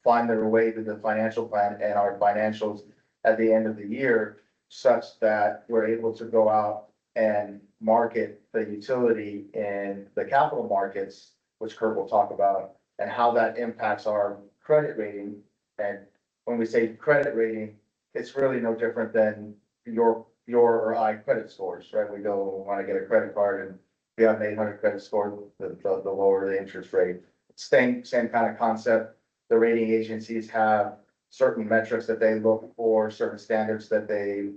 find their way to the financial plan and our financials at the end of the year, such that we're able to go out and market the utility in the capital markets, which Kurt will talk about, and how that impacts our credit rating. And when we say credit rating, it's really no different than your or I credit scores, right? We want to get a credit card, and if you have an 800 credit score, the lower the interest rate. Same kind of concept. The rating agencies have certain metrics that they look for, certain standards that they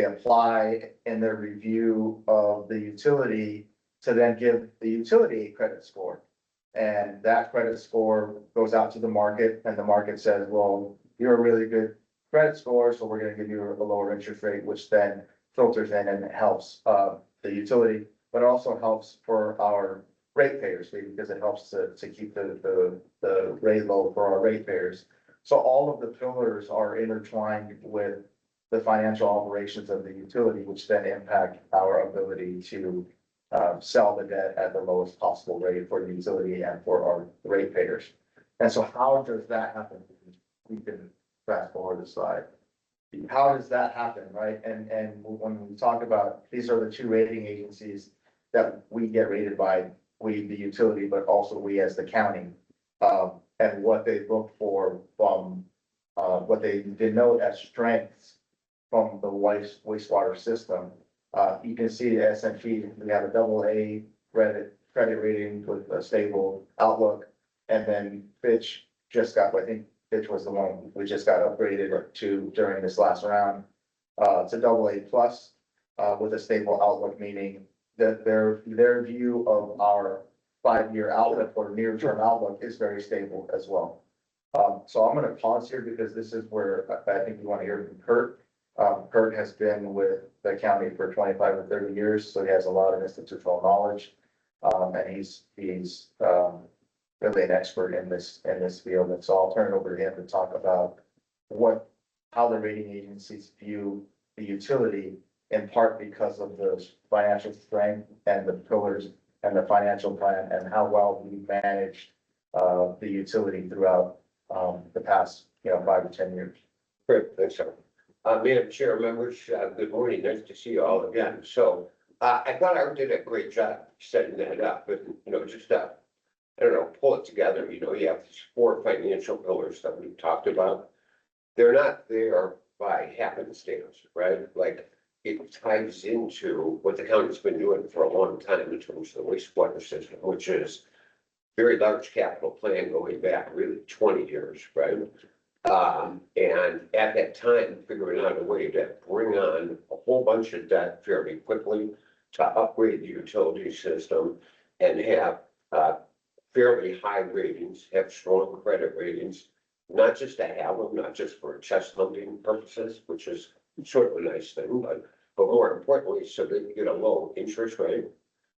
apply in their review of the utility to then give the utility a credit score. And that credit score goes out to the market, and the market says, well, you're a really good credit score, so we're going to give you a lower interest rate, which then filters in and helps the utility, but also helps for our ratepayers, because it helps to keep the rate low for our ratepayers. So all of the pillars are intertwined with the financial operations of the utility, which then impact our ability to sell the debt at the lowest possible rate for the utility and for our ratepayers. And so how does that happen? We can fast forward the slide. How does that happen, right? And when we talk about, these are the 2 rating agencies that we get rated by, we, the utility, but also we as the county, and what they look for from, what they denote as strengths from the wastewater system. You can see the S&P, we have a AA credit rating with a stable outlook. And then Fitch just got, I think Fitch was the one we just got upgraded to during this last round. It's a AA plus with a stable outlook, meaning that their view of our 5-year outlook or near-term outlook is very stable as well. So I'm going to pause here because this is where I think we want to hear from Kurt. Kurt has been with the county for 25 or 30 years, so he has a lot of institutional knowledge. And he's really an expert in this field. And so I'll turn it over to him to talk about how the rating agencies view the utility, in part because of the financial strength and the pillars and the financial plan, and how well we managed the utility throughout the past 5 or 10 years. Great, thanks, sir. Madam Chair, members, good morning. Nice to see you all again. So I thought I did a great job setting that up, but just I don't know, pull it together. You have these 4 financial pillars that we've talked about. They're not there by happenstance, right? Like, it ties into what the county's been doing for a long time in terms of the wastewater system, which is very large capital plan going back really 20 years, right? And at that time, figuring out a way to bring on a whole bunch of debt fairly quickly to upgrade the utility system and have fairly high ratings, have strong credit ratings, not just to have them, not just for chest thumping purposes, which is sort of a nice thing, but more importantly, so that you get a low interest rate,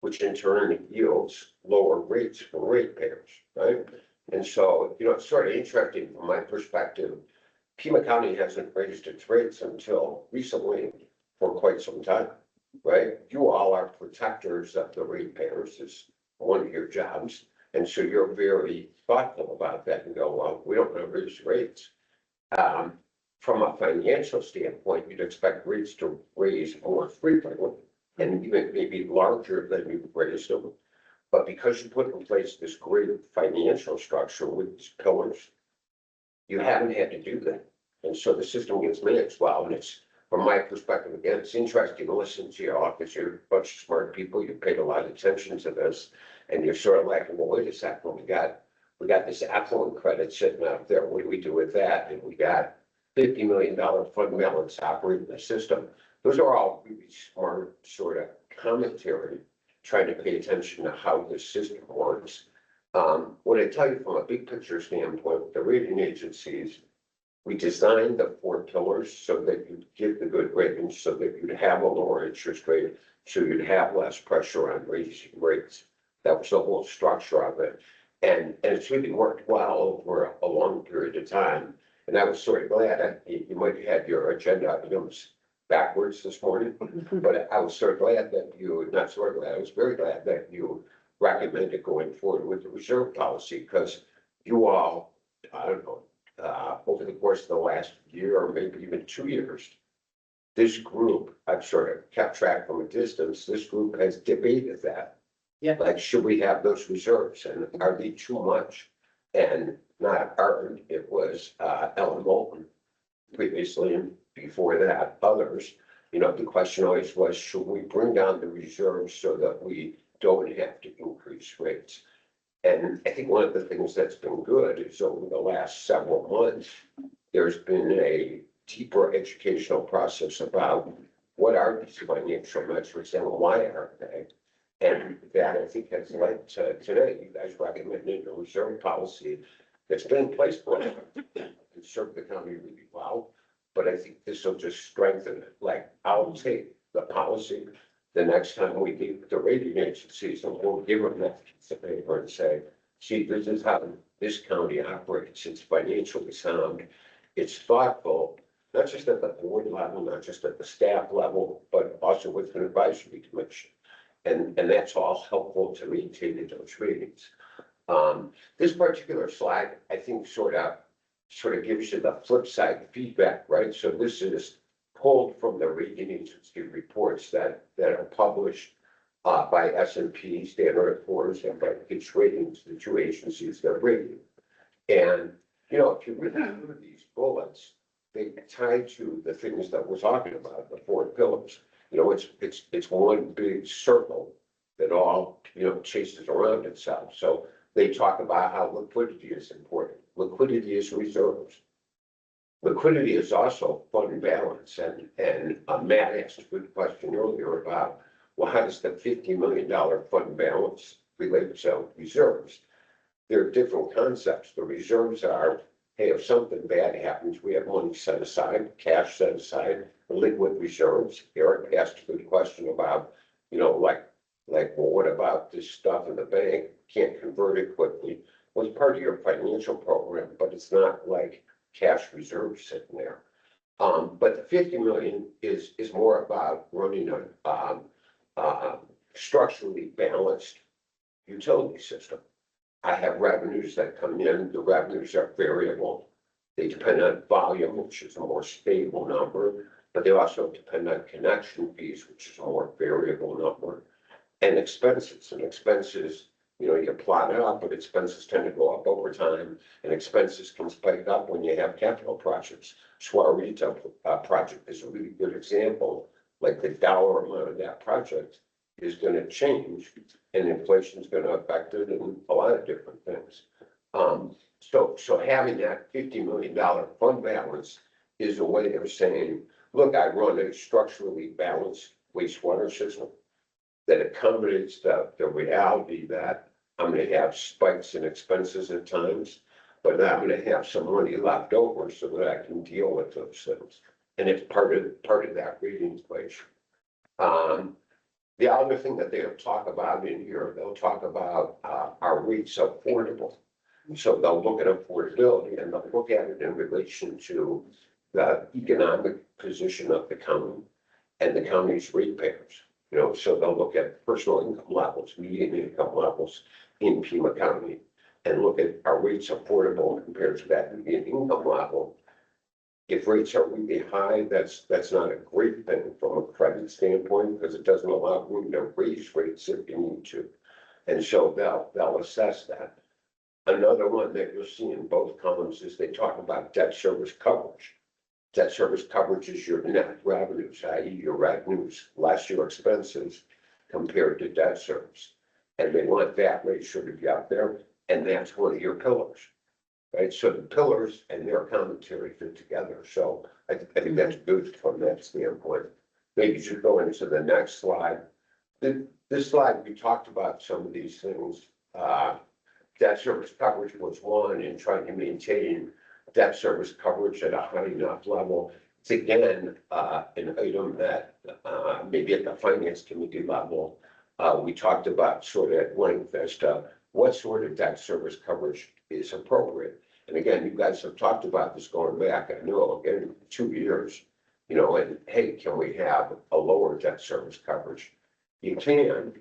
which in turn yields lower rates for ratepayers, right? And so, it's sort of interesting from my perspective. Pima County hasn't raised its rates until recently for quite some time, right? You all are protectors of the ratepayers, is one of your jobs. And so you're very thoughtful about that and go, well, we don't want to raise rates. From a financial standpoint, you'd expect rates to raise more frequently and even maybe larger than you've raised them. But because you put in place this great financial structure with these pillars, you haven't had to do that. And so the system gets managed well. And it's, from my perspective, again, it's interesting to listen to you all because you're a bunch of smart people. You paid a lot of attention to this. And you're sort of like, well, wait a second, we got this affluent credit sitting out there. What do we do with that? And we got $50 million fund balance operating the system. Those are all really smart sort of commentary, trying to pay attention to how the system works. What I tell you from a big picture standpoint, with the rating agencies, we designed the 4 pillars so that you'd get the good ratings, so that you'd have a lower interest rate, so you'd have less pressure on raising rates. That was the whole structure of it. And it's really worked well over a long period of time. And I was sort of glad, you might have had your agenda items backwards this morning, but I was sort of glad that not sort of glad, I was very glad that you recommended going forward with the reserve policy, because you all, I don't know, over the course of the last year or maybe even 2 years, this group, I've sort of kept track from a distance, this group has debated that. Yeah. Like, should we have those reserves and are they too much? And not Art, it was Ellen Moulton previously, and before that, others. The question always was, should we bring down the reserves so that we don't have to increase rates? And I think one of the things that's been good is over the last several months, there's been a deeper educational process about what are these financial metrics and why aren't they? And that, I think, has led to today, you guys recommending a reserve policy that's been in place for and served the county really well. But I think this will just strengthen it. Like, I'll take the policy the next time we meet the rating agencies, and we'll give them that piece of paper and say, see, this is how this county operates. It's financially sound. It's thoughtful, not just at the board level, not just at the staff level, but also with an advisory commission. And that's all helpful to maintaining those ratings. This particular slide, I think, sort of gives you the flip side feedback, right? So this is pulled from the rating agency reports that are published by S&P, Standard & Poor's, and by Fitch Ratings, the 2 agencies that rate you. And, if you read through these bullets, they tie to the things that we're talking about, the 4 pillars. It's one big circle that all, chases around itself. So they talk about how liquidity is important. Liquidity is reserves. Liquidity is also fund balance. And Matt asked a good question earlier about, well, how does the $50 million fund balance relate to reserves? There are different concepts. The reserves are, hey, if something bad happens, we have money set aside, cash set aside, liquid reserves. Eric asked a good question about, well, what about this stuff in the bank? Can't convert it quickly. Well, it's part of your financial program, but it's not like cash reserves sitting there. But the 50 million is more about running a structurally balanced utility system. I have revenues that come in. The revenues are variable. They depend on volume, which is a more stable number, but they also depend on connection fees, which is a more variable number, and expenses. And expenses, you plot it up, but expenses tend to go up over time, and expenses can spike up when you have capital projects. So our retail project is a really good example. Like, the dollar amount of that project is gonna change and inflation's gonna affect it and a lot of different things. So having that $50 million fund balance is a way of saying, look, I run a structurally balanced wastewater system that accommodates the reality that I'm gonna have spikes in expenses at times, but I'm gonna have some money left over so that I can deal with those things. And it's part of that rating equation. The other thing that they'll talk about in here, they'll talk about our rates affordable. So they'll look at affordability and they'll look at it in relation to the economic position of the county and the county's ratepayers. You know, so they'll look at personal income levels, median income levels in Pima County, and look at our rates affordable compared to that median income level. If rates are really high, that's not a great thing from a credit standpoint, because it doesn't allow room to raise rates if you need to. And so they'll assess that. Another one that you'll see in both columns is they talk about debt service coverage. Debt service coverage is your net revenues, i.e. your revenues less your expenses compared to debt service. And they want that ratio to be up there, and that's one of your pillars. Right, so the pillars and their commentary fit together, so I think that's good from that standpoint. Maybe you should go into the next slide. This slide, we talked about some of these things. Debt service coverage was one, and trying to maintain debt service coverage at a high enough level. It's again, an item that maybe at the finance committee level, we talked about sort of at length as to what sort of debt service coverage is appropriate. And again, you guys have talked about this going back, I know, again, 2 years, you know, and hey, can we have a lower debt service coverage? You can,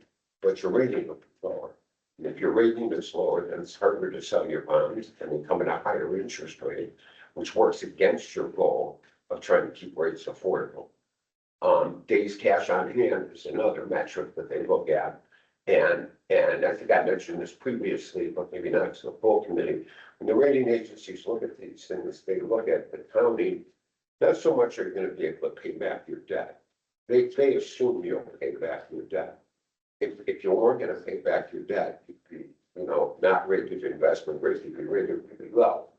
but your rating will be lower. And if your rating is lower, then it's harder to sell your bonds and they come at a higher interest rate, which works against your goal of trying to keep rates affordable. Days cash on hand is another metric that they look at. And I think I mentioned this previously, but maybe not to the full committee. When the rating agencies look at these things, they look at the county, not so much are you going to be able to pay back your debt. They assume you'll pay back your debt. If you weren't going to pay back your debt, you'd be, you know, not rated investment grade, you'd be rated really low.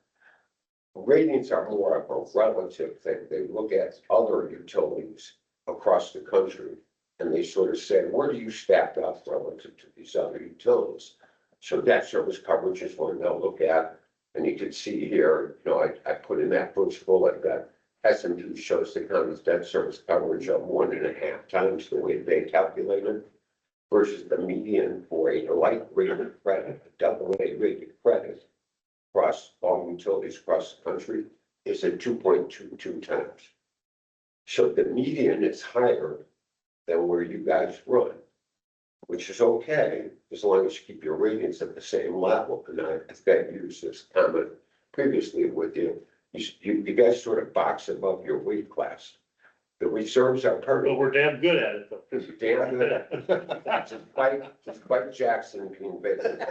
Ratings are more of a relative thing. They look at other utilities across the country. And they sort of say, where do you stack up relative to these other utilities? So debt service coverage is one they'll look at. And you can see here, you know, I put in that first bullet that S&P shows the county's debt service coverage of 1.5 times the way they calculate it, versus the median for a light rated credit, a AA rated credit across all utilities across the country is at 2.22 times. So the median is higher than where you guys run, which is okay, as long as you keep your ratings at the same level. And I think I used this comment previously with you. You guys sort of box above your weight class. The reserves are part But of we're damn good at it though. it. Damn good. Despite Jackson being vacant.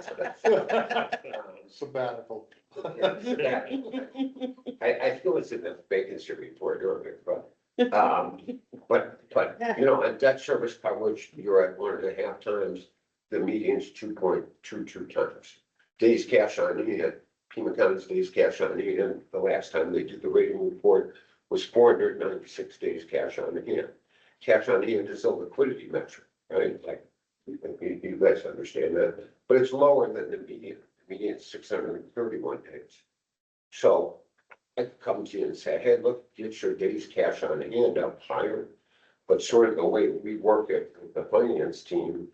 Sabbatical. I feel it's in the vacancy report earlier, but you know, on debt service coverage, you're at 1.5 times. The median's 2.22 times. Days cash on hand, Pima County's days cash on hand, the last time they did the rating report was 496 days cash on hand. Cash on hand is a liquidity metric, right? Like, you guys understand that, but it's lower than the median. The median is 631 days. So I could come to you and say, hey, look, get your days cash on hand up higher. But sort of the way we work it with the finance team,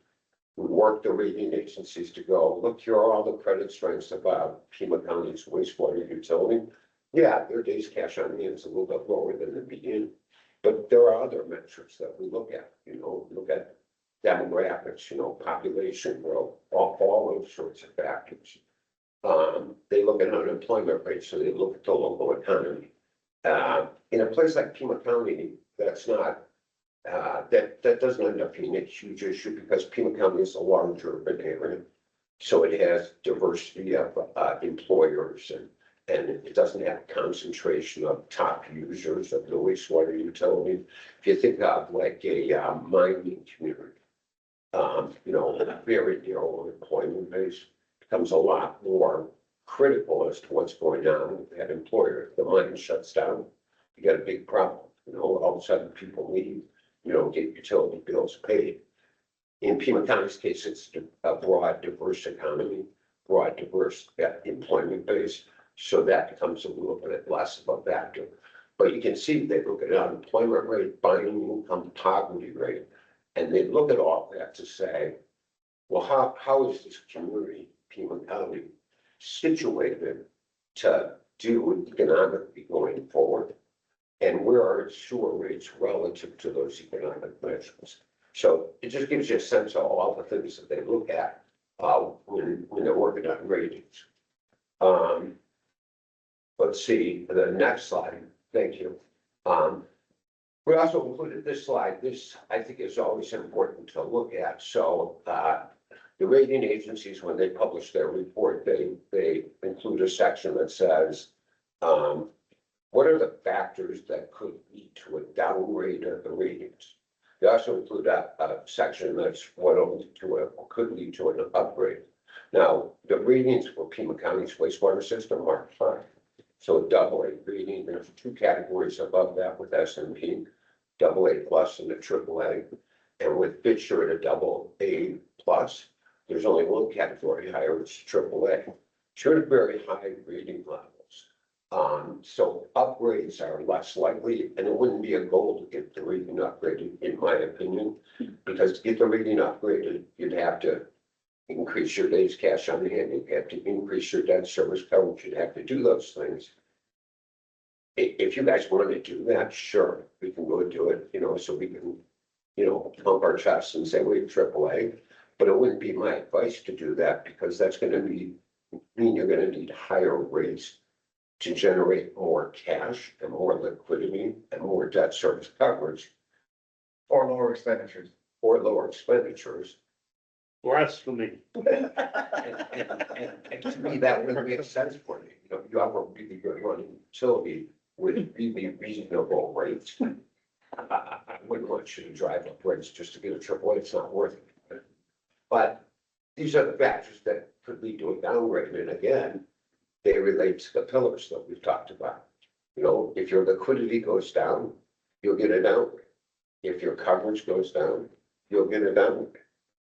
we work the rating agencies to go, look, here are all the credit strengths about Pima County's wastewater utility. Yeah, their days cash on hand is a little bit lower than the median, but there are other metrics that we look at, you know, look at demographics, you know, population growth, all those sorts of factors. They look at unemployment rates, so they look at the local economy. In a place like Pima County, that's not, that doesn't end up being a huge issue because Pima County is a large urban area. So it has diversity of employers and it doesn't have a concentration of top users of the wastewater utility. If you think of like a mining community, very narrow employment base becomes a lot more critical as to what's going on with that employer. If the mine shuts down, you got a big problem, all of a sudden people leave, get utility bills paid. In Pima County's case, it's a broad, diverse economy, broad, diverse employment base. So that becomes a little bit less of a factor. But you can see they look at unemployment rate, buying income, poverty rate, and they look at all that to say, well, how is this community, Pima County, situated to do economically going forward? And where are its sewer rates relative to those economic measures? So it just gives you a sense of all the things that they look at when they're working on ratings. Let's see, the next slide. Thank you. We also included this slide. This, I think, is always important to look at. So the rating agencies, when they publish their report, they include a section that says, what are the factors that could lead to a downgrade of the ratings? They also include a section that's could lead to an upgrade. Now, the ratings for Pima County's wastewater system are fine. So AA rating, there's 2 categories above that with S&P, AA plus and a AAA. And with Fisher at a AA plus, there's only 1 category higher, it's AAA. Sure, very high rating levels. So upgrades are less likely, and it wouldn't be a goal to get the rating upgraded, in my opinion, because to get the rating upgraded, you'd have to increase your days cash on hand, you'd have to increase your debt service coverage, you'd have to do those things. If you guys want to do that, sure, we can go do it, so we can, pump our chests and say we're AAA, but it wouldn't be my advice to do that because that's going to mean you're going to need higher rates to generate more cash and more liquidity and more debt service coverage. Or lower expenditures. Or lower expenditures. Blasphemy. And to me, that wouldn't make sense for me. You have a really good running utility with really reasonable rates. I wouldn't want you to drive up rates just to get a AAA. It's not worth it. But these are the factors that could lead to a downgrade. And again, they relate to the pillars that we've talked about. If your liquidity goes down, you'll get a downgrade. If your coverage goes down, you'll get a downgrade.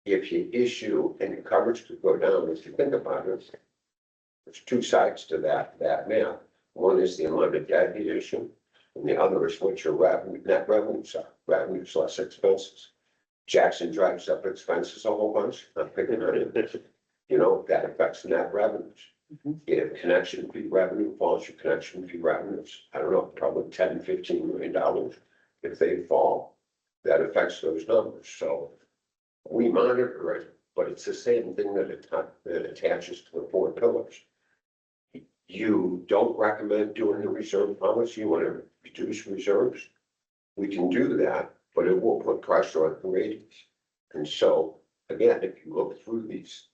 If you issue and your coverage could go down, if you think about it, there's 2 sides to that math. One is the amount of debt you issue, and the other is what your net revenues are. Revenues less expenses. Jackson drives up expenses a whole bunch. I'm picking on it. That affects net revenues. If connection fee revenue falls, your connection fee revenues, I don't know, probably $10–15 million. If they fall, that affects those numbers. So we monitor it, but it's the same thing that attaches to the 4 pillars. You don't recommend doing the reserve policy. You want to reduce reserves. We can do that, but it will put pressure on the ratings. And so, again, if you look through these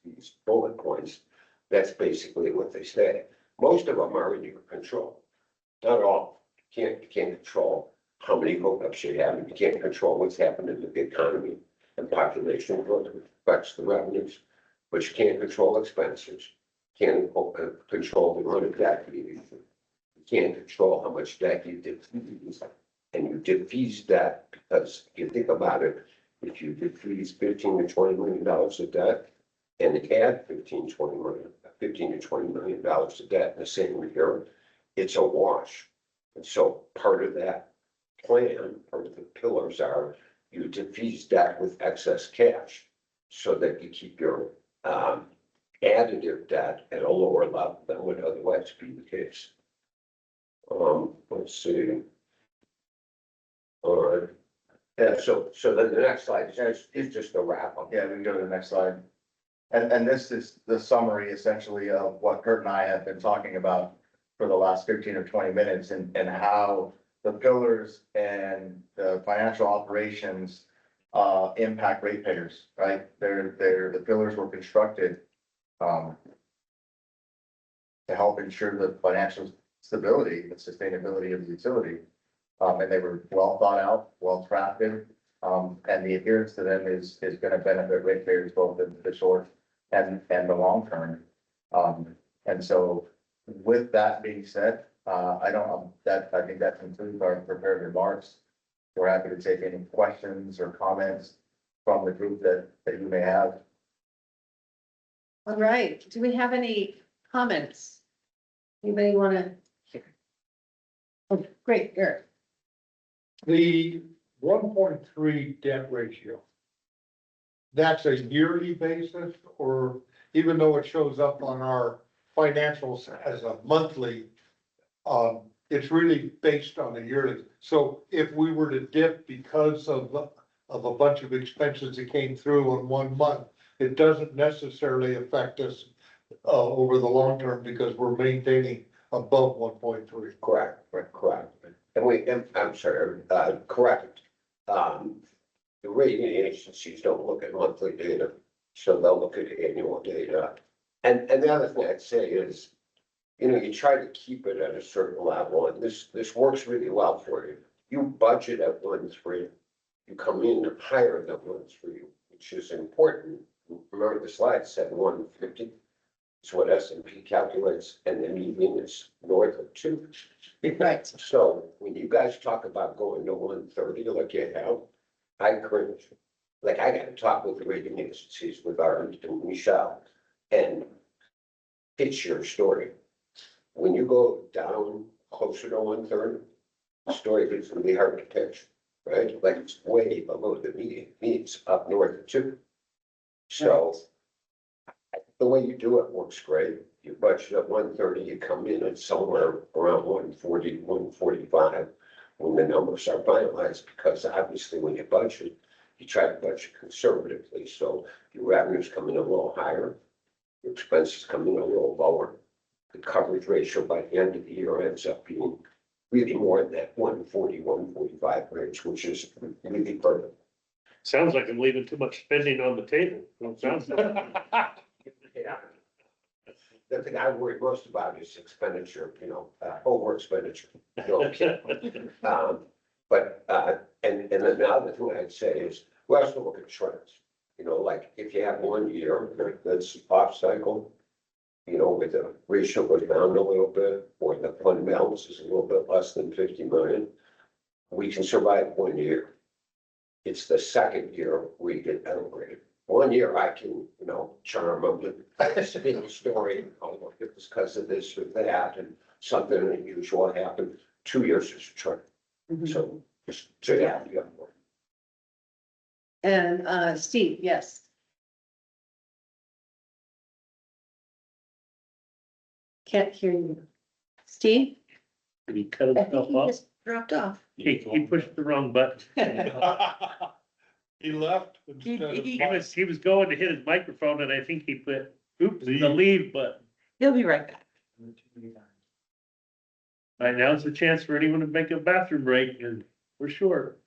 bullet points, that's basically what they say. Most of them are in your control. Not all. You can't control how many hookups you have. You can't control what's happening in the economy and population growth, which affects the revenues. But you can't control expenses. Can't control the amount of debt you use. You can't control how much debt you defease. And you defease that because if you think about it, if you defease $15 to $20 million of debt and add $15 to $20 million of debt in the same year, it's a wash. And so part of that plan, part of the pillars are you defease debt with excess cash so that you keep your additive debt at a lower level than would otherwise be the case. Let's see. All right. Yeah, so then the next slide is just a wrap up. Yeah, we can go to the next slide. And this is the summary essentially of what Kurt and I have been talking about for the last 15 or 20 minutes and how the pillars and the financial operations impact ratepayers, right? The pillars were constructed to help ensure the financial stability, the sustainability of the utility. And they were well thought out, well crafted, And the adherence to them is gonna benefit ratepayers both in the short and the long term. And so with that being said, I think that concludes our prepared remarks. We're happy to take any questions or comments from the group that you may have. All right, do we have any comments? Anybody want to? Oh, great, Eric. The 1.3 debt ratio. That's a yearly basis, or even though it shows up on our financials as a monthly, it's really based on a yearly. So if we were to dip because of a bunch of expenses that came through in 1 month, it doesn't necessarily affect us over the long term because we're maintaining above 1.3. Correct, correct. And I'm sorry, correct. The rating agencies don't look at monthly data, so they'll look at annual data. And the other thing I'd say is, you try to keep it at a certain level, and this works really well for you. You budget at 1.3, you come in higher than 1.3, which is important. Remember the slide said 150. It's what S&P calculates, and the median is north of 2. Right. So when you guys talk about going to 130, like you have, I cringe. Like, I gotta talk with the rating agencies, with Art and Michelle, and pitch your story. When you go down closer to 130, the story gets really hard to pitch, right? Like, it's way below the median, it's up north of 2. So the way you do it works great. You budget at 130, you come in at somewhere around 140, 145 when the numbers are finalized, because obviously when you budget, you try to budget conservatively. So your revenues come in a little higher, your expenses come in a little lower. The coverage ratio by the end of the year ends up being really more than that 140, 145 range, which is really perfect. Sounds like I'm leaving too much spending on the table. Don't sound like. Yeah. The thing I worry most about is expenditure, over expenditure. But and then the other thing I'd say is, we also look at trends. Like if you have 1 year that's off cycle, with the ratio goes down a little bit, or the fund balance is a little bit less than 50 million, we can survive 1 year. It's the second year we get downgraded. 1 year I can, charm them with spin the story, it was because of this or that, and something unusual happened. 2 years is a trend. So yeah. And Steve, yes. Can't hear you. Steve? Did he cut I think himself he off? just dropped off. He pushed the wrong button. He left. He was going to hit his microphone and I think he put, oops, the leave button. He'll be right back. All right, now's the chance for anyone to make a bathroom break, and we're short.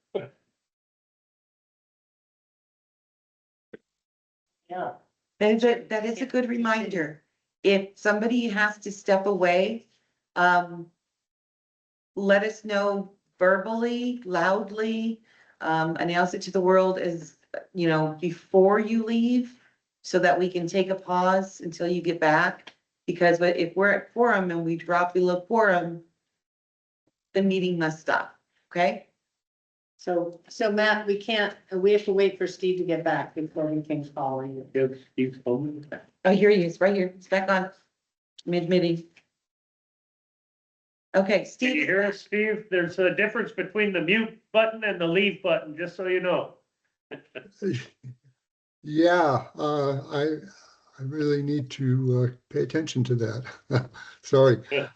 Yeah. That is a good reminder. If somebody has to step away, let us know verbally, loudly, announce it to the world as, before you leave, so that we can take a pause until you get back. Because if we're at quorum and we drop below quorum, the meeting must stop, okay? So Matt, we have to wait for Steve to get back before we can call you. Yep, Steve's home. Oh, here he is, right here. It's back on mid-meeting. Okay, Can you Steve, hear us, Steve? There's a difference between the mute button and the leave button, just so you know. Yeah, I really need to pay attention to that. Sorry. Yeah.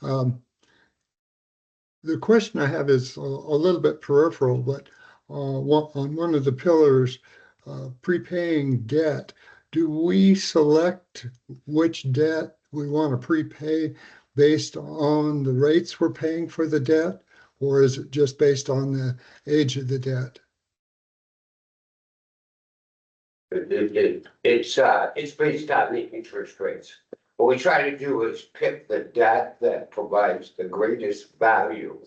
The question I have is a little bit peripheral, but on one of the pillars, prepaying debt, do we select which debt we want to prepay based on the rates we're paying for the debt, or is it just based on the age of the debt? It's based on the interest rates. What we try to do is pick the debt that provides the greatest value.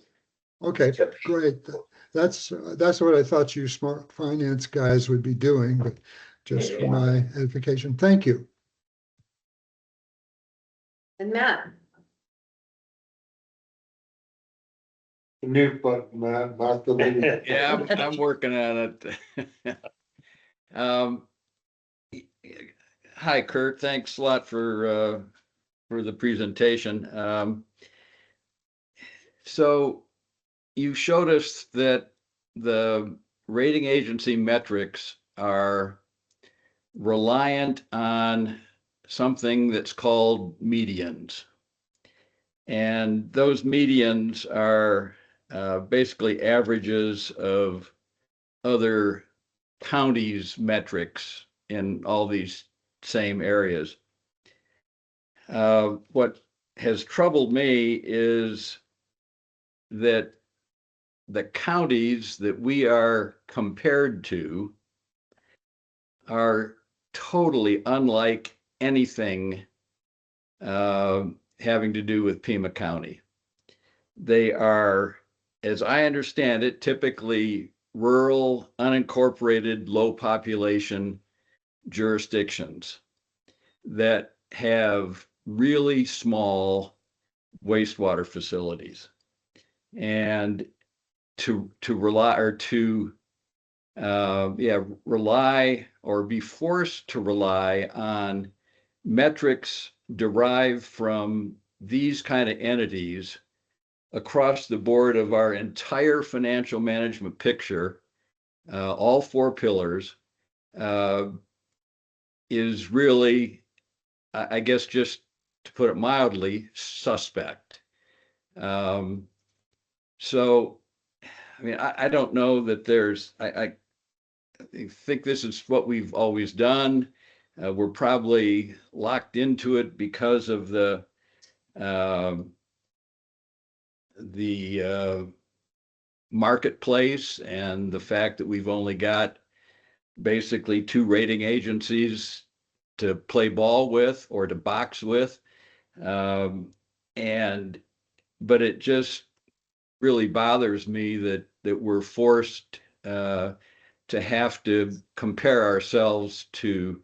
Okay, great. that's what I thought you smart finance guys would be doing, but just for my edification, thank you. And Matt? Mute button, man, not the mute. Yeah, I'm working on it. Hi, Kurt. Thanks a lot for the presentation. So you showed us that the rating agency metrics are reliant on something that's called medians. And those medians are basically averages of other counties' metrics in all these same areas. What has troubled me is that the counties that we are compared to are totally unlike anything having to do with Pima County. They are, as I understand it, typically rural, unincorporated, low population jurisdictions that have really small wastewater facilities. And to rely or be forced to rely on metrics derived from these kind of entities across the board of our entire financial management picture, all four pillars, is really, I guess, just to put it mildly, suspect. So, I mean, I don't know that there's, I think this is what we've always done. We're probably locked into it because of the marketplace and the fact that we've only got basically two rating agencies to play ball with or to box with. But it just really bothers me that we're forced to have to compare ourselves to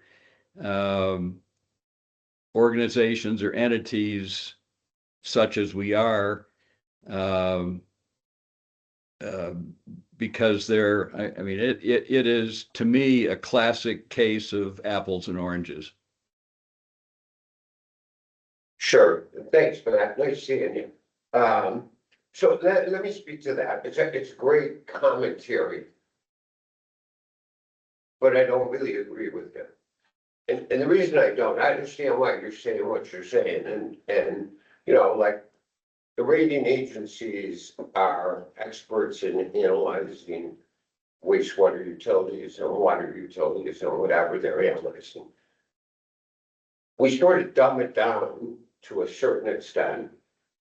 organizations or entities such as we are, because I mean, it is, to me, a classic case of apples and oranges. Sure, thanks, Matt, nice seeing you. So let me speak to that, it's great commentary. But I don't really agree with it. And the reason I don't, I understand why you're saying what you're saying, and you know, like, the rating agencies are experts in analyzing wastewater utilities and water utilities and whatever they're analyzing. We sort of dumb it down to a certain extent.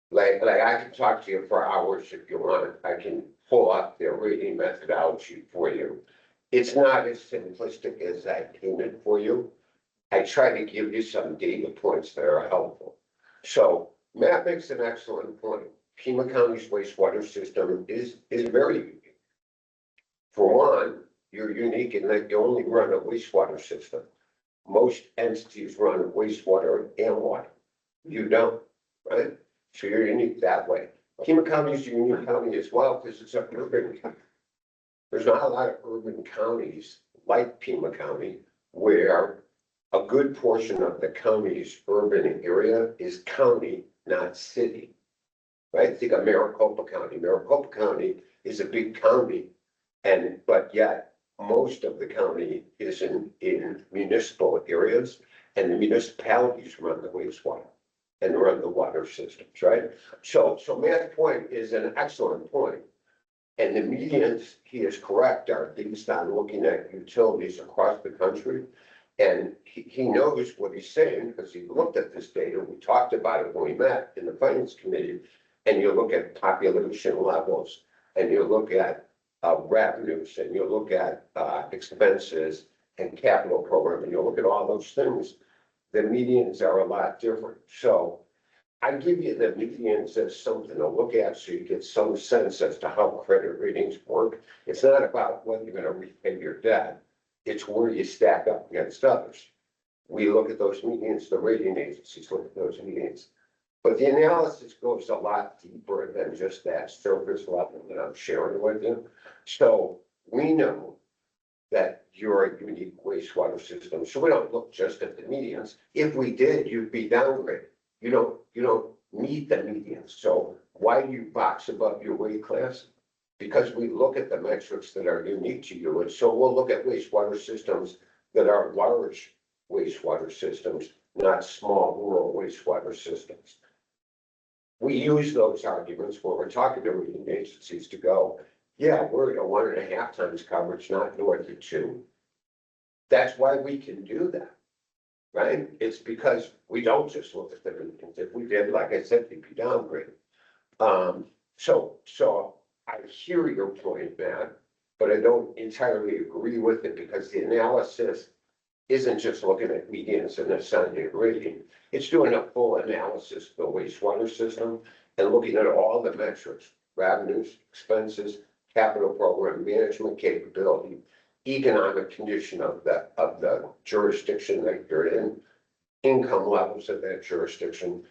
Like I can talk to you for hours if you want. I can pull up their rating methodology for you. It's not as simplistic as I painted for you. I try to give you some data points that are helpful. So Matt makes an excellent point. Pima County's wastewater system is very unique. For one, you're unique in that you only run a wastewater system. Most entities run wastewater and water. You don't, right? So you're unique that way. Pima County is a unique county as well because it's an urban county. There's not a lot of urban counties like Pima County where a good portion of the county's urban area is county, not city. Right? Think of Maricopa County. Maricopa County is a big county, but yet most of the county is in municipal areas, and the municipalities run the wastewater and run the water systems, right? So Matt's point is an excellent point. And the medians, he is correct, are based on looking at utilities across the country. And he knows what he's saying because he looked at this data. We talked about it when we met in the finance committee. And you look at population levels, and you look at revenues, and you look at expenses and capital program, and you look at all those things. The medians are a lot different. So I give you the medians as something to look at so you get some sense as to how credit ratings work. It's not about whether you're gonna repay your debt. It's where you stack up against others. We look at those medians, the rating agencies look at those medians. But the analysis goes a lot deeper than just that surface level that I'm sharing with you. So we know that you're a unique wastewater system, so we don't look just at the medians. If we did, you'd be downgraded. You don't meet the medians, so why do you box above your weight class? Because we look at the metrics that are unique to you, and so we'll look at wastewater systems that are large wastewater systems, not small rural wastewater systems. We use those arguments when we're talking to rating agencies to go, yeah, we're at a 1.5 times coverage, not north of 2. That's why we can do that, right? It's because we don't just look at the regions. If we did, like I said, we'd be downgraded. So I hear your point, Matt, but I don't entirely agree with it because the analysis isn't just looking at medians and assigning a rating. It's doing a full analysis of the wastewater system and looking at all the metrics, revenues, expenses, capital program management capability, economic condition of the jurisdiction that you're in, income levels of that jurisdiction.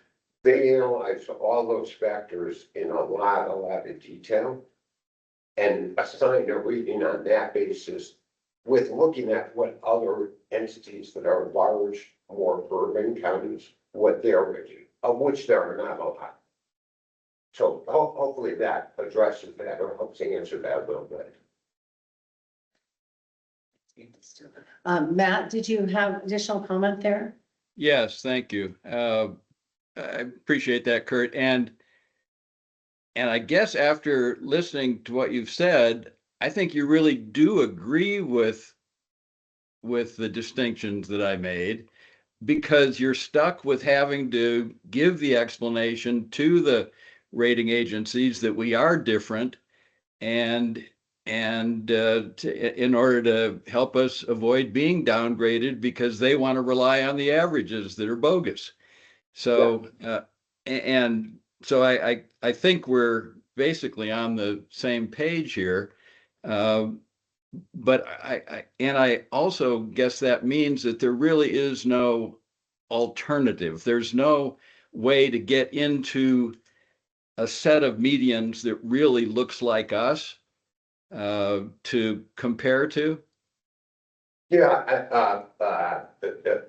They analyze all those factors in a lot of detail and assign a rating on that basis with looking at what other entities that are large, more urban counties, what they're rating, of which there are not a lot. So hopefully that addresses that or helps answer that a little bit. Matt, did you have additional comment there? Yes, thank you. I appreciate that, Kurt. And I guess after listening to what you've said, I think you really do agree with the distinctions that I made, because you're stuck with having to give the explanation to the rating agencies that we are different and in order to help us avoid being downgraded because they want to rely on the averages that are bogus. So, and so I think we're basically on the same page here. But I also guess that means that there really is no alternative. There's no way to get into a set of medians that really looks like us to compare to. Yeah,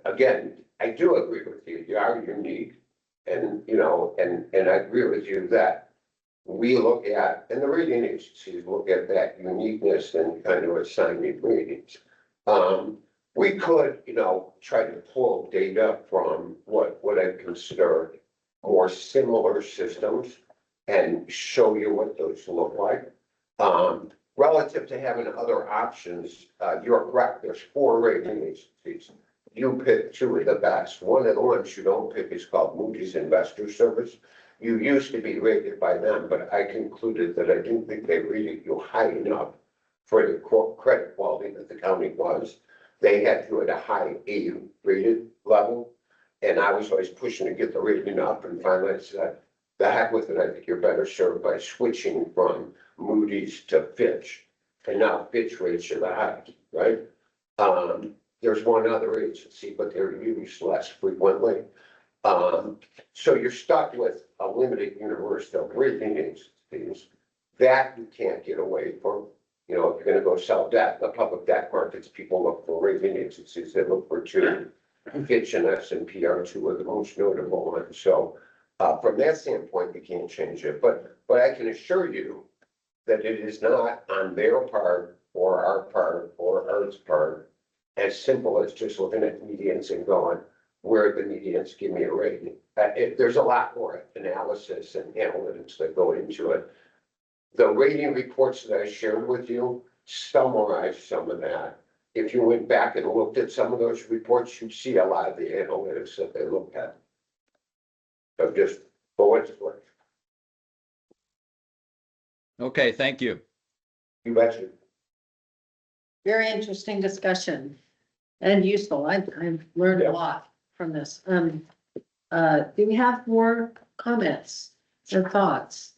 again, I do agree with you. You are unique, and and I agree with you that we look at, and the rating agencies look at that uniqueness and kind of assigning ratings. We could, try to pull data from what I consider more similar systems and show you what those look like. Relative to having other options, you're correct. There's 4 rating agencies. You pick 2 of the best. One of the ones you don't pick is called Moody's Investor Service. You used to be rated by them, but I concluded that I didn't think they rated you high enough for the credit quality that the county was. They had you at a high A rated level, and I was always pushing to get the rating up, and finally I said, the heck with it, I think you're better served by switching from Moody's to Fitch, and now Fitch rates you the highest, right? There's one other agency, but they're used less frequently. So you're stuck with a limited universe of rating agencies that you can't get away from. If you're gonna go sell debt, the public debt markets, people look for rating agencies. They look for 2. Fitch and S&P are 2 of the most notable ones. So from that standpoint, you can't change it. But I can assure you that it is not on their part or our part or Earth's part as simple as just looking at medians and going, where are the medians, give me a rating. There's a lot more analysis and analytics that go into it. The rating reports that I shared with you summarize some of that. If you went back and looked at some of those reports, you'd see a lot of the analytics that they look at. So just for what it's worth. Okay, thank you. You betcha. Very interesting discussion and useful. I've learned a lot from this. Do we have more comments or thoughts?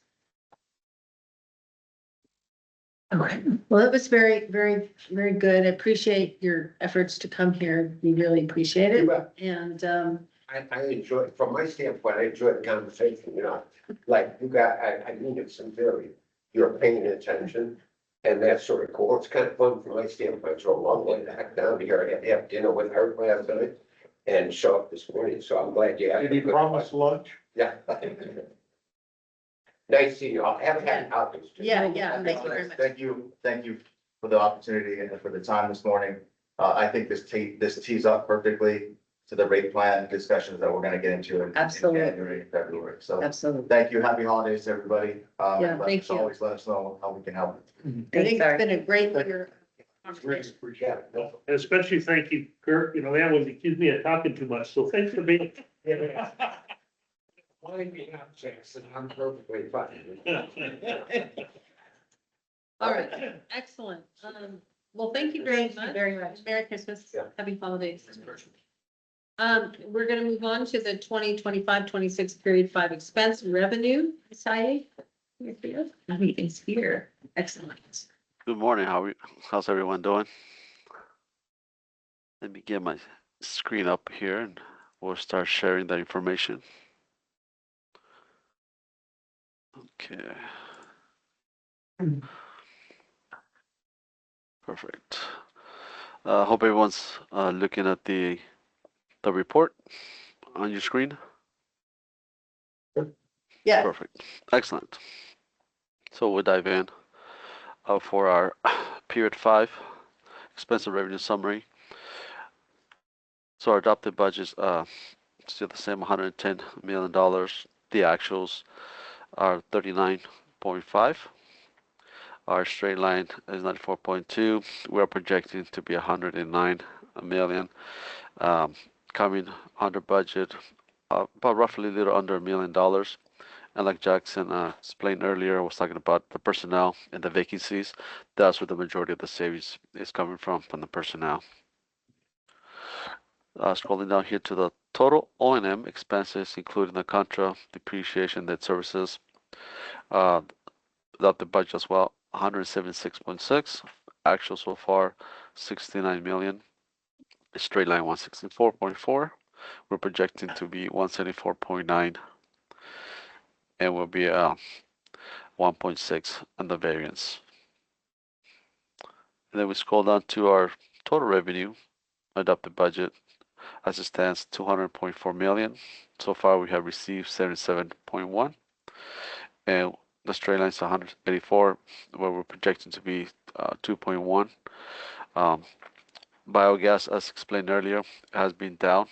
Okay, well, it was very, very, very good. I appreciate your efforts to come here. We really appreciate You it. bet. And, I enjoy, from my standpoint, I enjoy the conversation, you know, like you got, I mean it sincerely. You're paying attention and that's sort of cool. It's kind of fun from my standpoint. So a long way back down here, I had to have dinner with her last night and show up this morning. So I'm glad you had. Did he promise lunch? Yeah. Nice seeing you all. Have had outings. yeah, thank you very much. Thank you for the opportunity and for the time this morning. I think this tees up perfectly to the rate plan discussions that we're gonna get into in Absolutely. January and February. So Absolutely. thank you. Happy holidays to everybody. Yeah, thank As you. always, let us know how we can help. I think it's been a great year. Really appreciate it. And especially thank you, Kurt, you know, they always accuse me of talking too much, so thanks for being. Why be not Jackson? I'm perfectly fine. All right, excellent. Well, thank you very Thank you much. very much. Merry Christmas, Yeah. happy holidays. We're gonna move on to the 2025-26 period 5 expense revenue. Say, Everything's here. excellent. Good morning. How's everyone doing? Let me get my screen up here and we'll start sharing that information. Okay. Perfect. Hope everyone's looking at the report on your screen. Yeah, Perfect. Excellent. So we'll dive in for our period 5 expense and revenue summary. So our adopted budget is still the same, $110 million. The actuals are 39.5. Our straight line is 94.2. We're projecting to be 109 million, coming under budget, about roughly a little under $1 million. And like Jackson explained earlier, I was talking about the personnel and the vacancies. That's where the majority of the savings is coming from the personnel. Scrolling down here to the total O&M expenses, including the contra, depreciation, debt services, without the budget as well, 176.6. Actual so far, 69 million. Straight line 164.4. We're projecting to be 174.9, and will be 1.6 on the variance. And then we scroll down to our total revenue, adopted budget. As it stands, 200.4 million. So far, we have received 77.1, and the straight line is 184, where we're projecting to be 2.1. Biogas, as explained earlier, has been down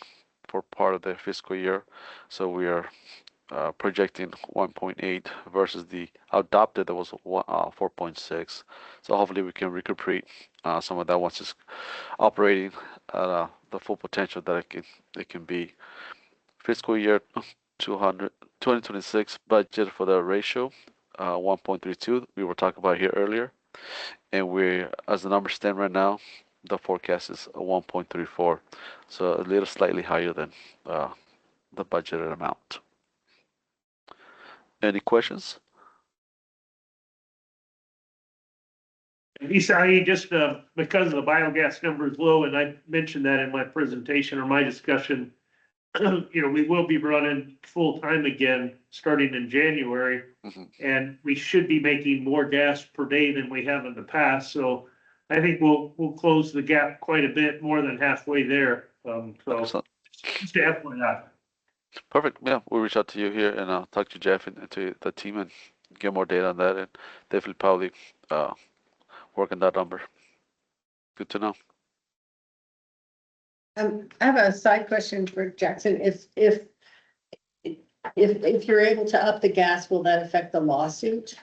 for part of the fiscal year, so we are projecting 1.8 versus the adopted that was 4.6. So hopefully we can recuperate some of that once it's operating at the full potential that it can be. Fiscal year 2026 budget for the ratio 1.32 we were talking about here earlier, and we, as the numbers stand right now, the forecast is 1.34, so a little slightly higher than the budgeted amount. Any questions? Isai, just because the biogas number is low, and I mentioned that in my presentation or my discussion, you know, we will be running full time again starting in January, and we should be making more gas per day than we have in the past. So I think we'll close the gap quite a bit, more than halfway there. So just to FYI. Perfect. Yeah, we'll reach out to you here and I'll talk to Jeff and to the team and get more data on that, and definitely probably work on that number. Good to know. I have a side question for Jackson. If you're able to up the gas, will that affect the lawsuit?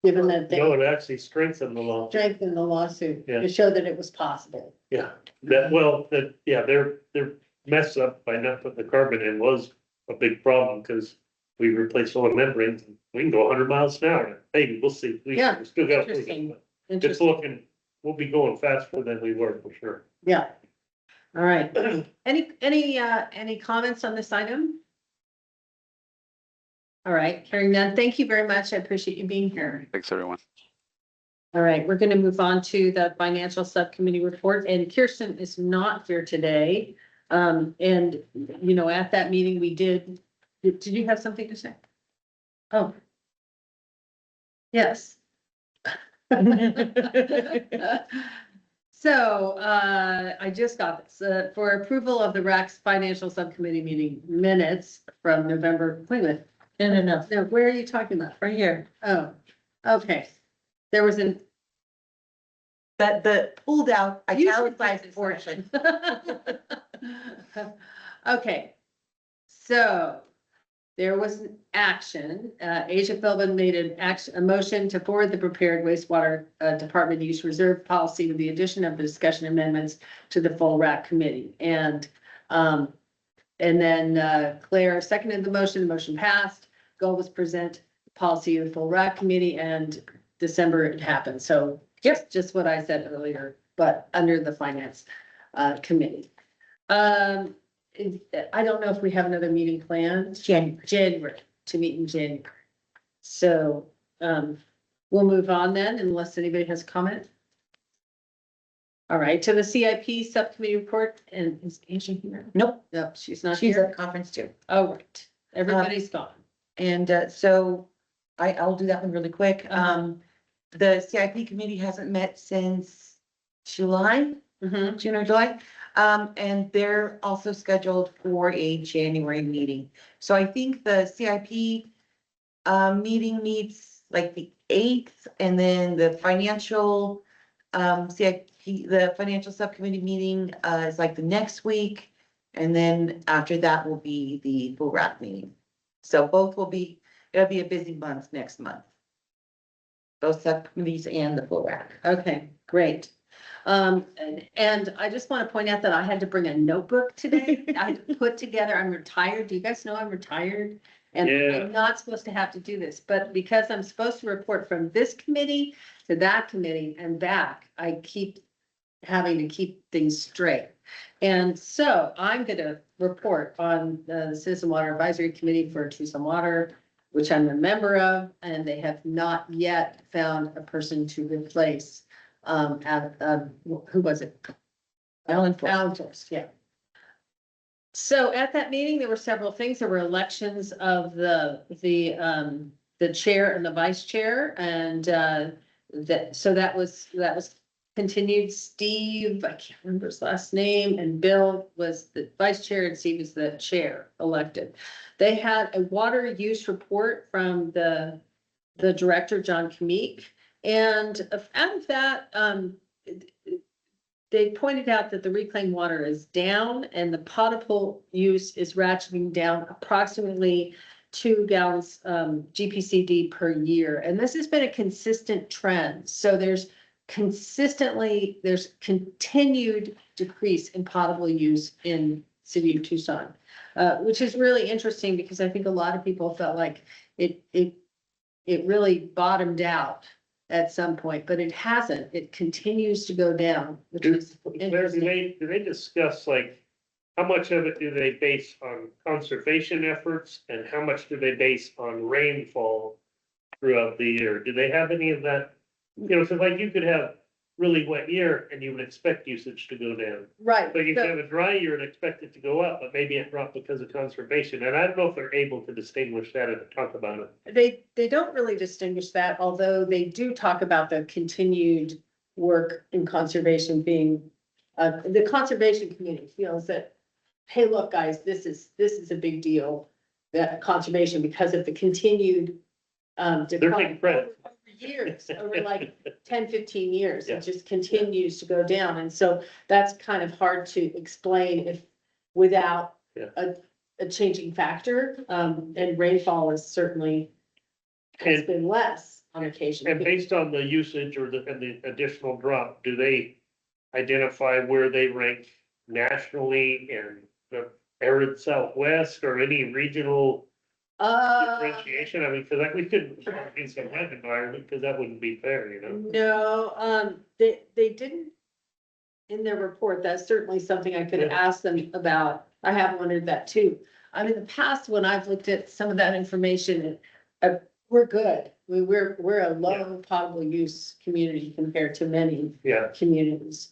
Given that they No, it actually strengthened the law. strengthened the lawsuit Yeah. to show that it was possible. Yeah, their mess up by not putting the carbon in was a big problem, because we replaced all the membranes and we can go 100 miles an hour. Hey, we'll see. We still got. Interesting. It's Interesting. looking, we'll be going faster than we were for sure. Yeah. All right. Any comments on this item? All right, hearing none. Thank you very much. I appreciate you being here. Thanks, everyone. All right, we're gonna move on to the financial subcommittee report, and Kirsten is not here today. And, you know, at that meeting, we did you have something to say? Oh. Yes. So, I just got this, for approval of the RAC's financial subcommittee meeting minutes from November, wait a minute. No, where are you talking about? Right here. Oh, okay. There was an. The pulled out You should italicized put this portion. Okay, so there was an action, Asia Philbin made a motion to forward the prepared wastewater department use reserve policy with the addition of the discussion amendments to the full RAC committee. And then Claire seconded the motion passed. Goal was present the policy of the full RAC committee, and December it happened. So just what I said earlier, but under the finance committee. I don't know if we have another meeting planned. January, to meet in January. So, we'll move on then unless anybody has a comment. All right, to the CIP subcommittee report, and is Angie here? Nope, No, she's not she's here. at conference too. Oh, right. Everybody's gone. And so I'll do that one really quick. Uh-huh. The CIP committee hasn't met since July, Mhm. June or July. And they're also scheduled for a January meeting. So I think the CIP meeting meets like the 8th, and then the financial CIP, the financial subcommittee meeting is like the next week. And then after that will be the full RAC meeting. So both will be, it'll be a busy month next month. Both subcommittees and the full RAC. Okay, great. And I just want to point out that I had to bring a notebook today. I had to put together, I'm retired. Do you guys know I'm retired? And Yeah. I'm not supposed to have to do this, but because I'm supposed to report from this committee to that committee and back, I keep having to keep things straight. And so I'm gonna report on the Citizen Water Advisory Committee for Tucson Water, which I'm a member of, and they have not yet found a person to replace who was it? Alan Forrest. Alan Forrest, yeah. So at that meeting, there were several things. There were elections of the chair and the vice chair, and that was continued. Steve, I can't remember his last name, and Bill was the vice chair and Steve was the chair elected. They had a water use report from the director, John Kamik. And out of that, they pointed out that the reclaimed water is down and the potable use is ratcheting down approximately 2 gallons GPCD per year. And this has been a consistent trend. So there's continued decrease in potable use in city of Tucson, which is really interesting because I think a lot of people felt like it really bottomed out at some point, but it hasn't. It continues to go down, which is Claire, interesting. do they discuss like, how much of it do they base on conservation efforts and how much do they base on rainfall throughout the year? Do they have any of that? You know, so like you could have really wet year and you would expect usage to go down. Right. But you so- could have a dry year and expect it to go up, but maybe it dropped because of conservation. And I don't know if they're able to distinguish that and talk about it. They don't really distinguish that, although they do talk about the continued work in conservation being, the conservation community feels that, hey, look, guys, this is a big deal, that conservation, because of the continued They're decline taking credit. over years, over like 10, 15 years, Yeah. it just continues to go down. And so that's kind of hard to explain if without Yeah. a changing factor. And rainfall is certainly has And- been less on occasion. And based on the usage and the additional drop, do they identify where they rank nationally in the arid Southwest or any regional differentiation? I mean, cause like we couldn't be some wet environment, cause that wouldn't be fair, you know? No, they didn't in their report. That's certainly something I could Yeah. ask them about. I have wondered that too. I mean, in the past, when I've looked at some of that information, we're good. We're a low potable use community compared to many Yeah, communities.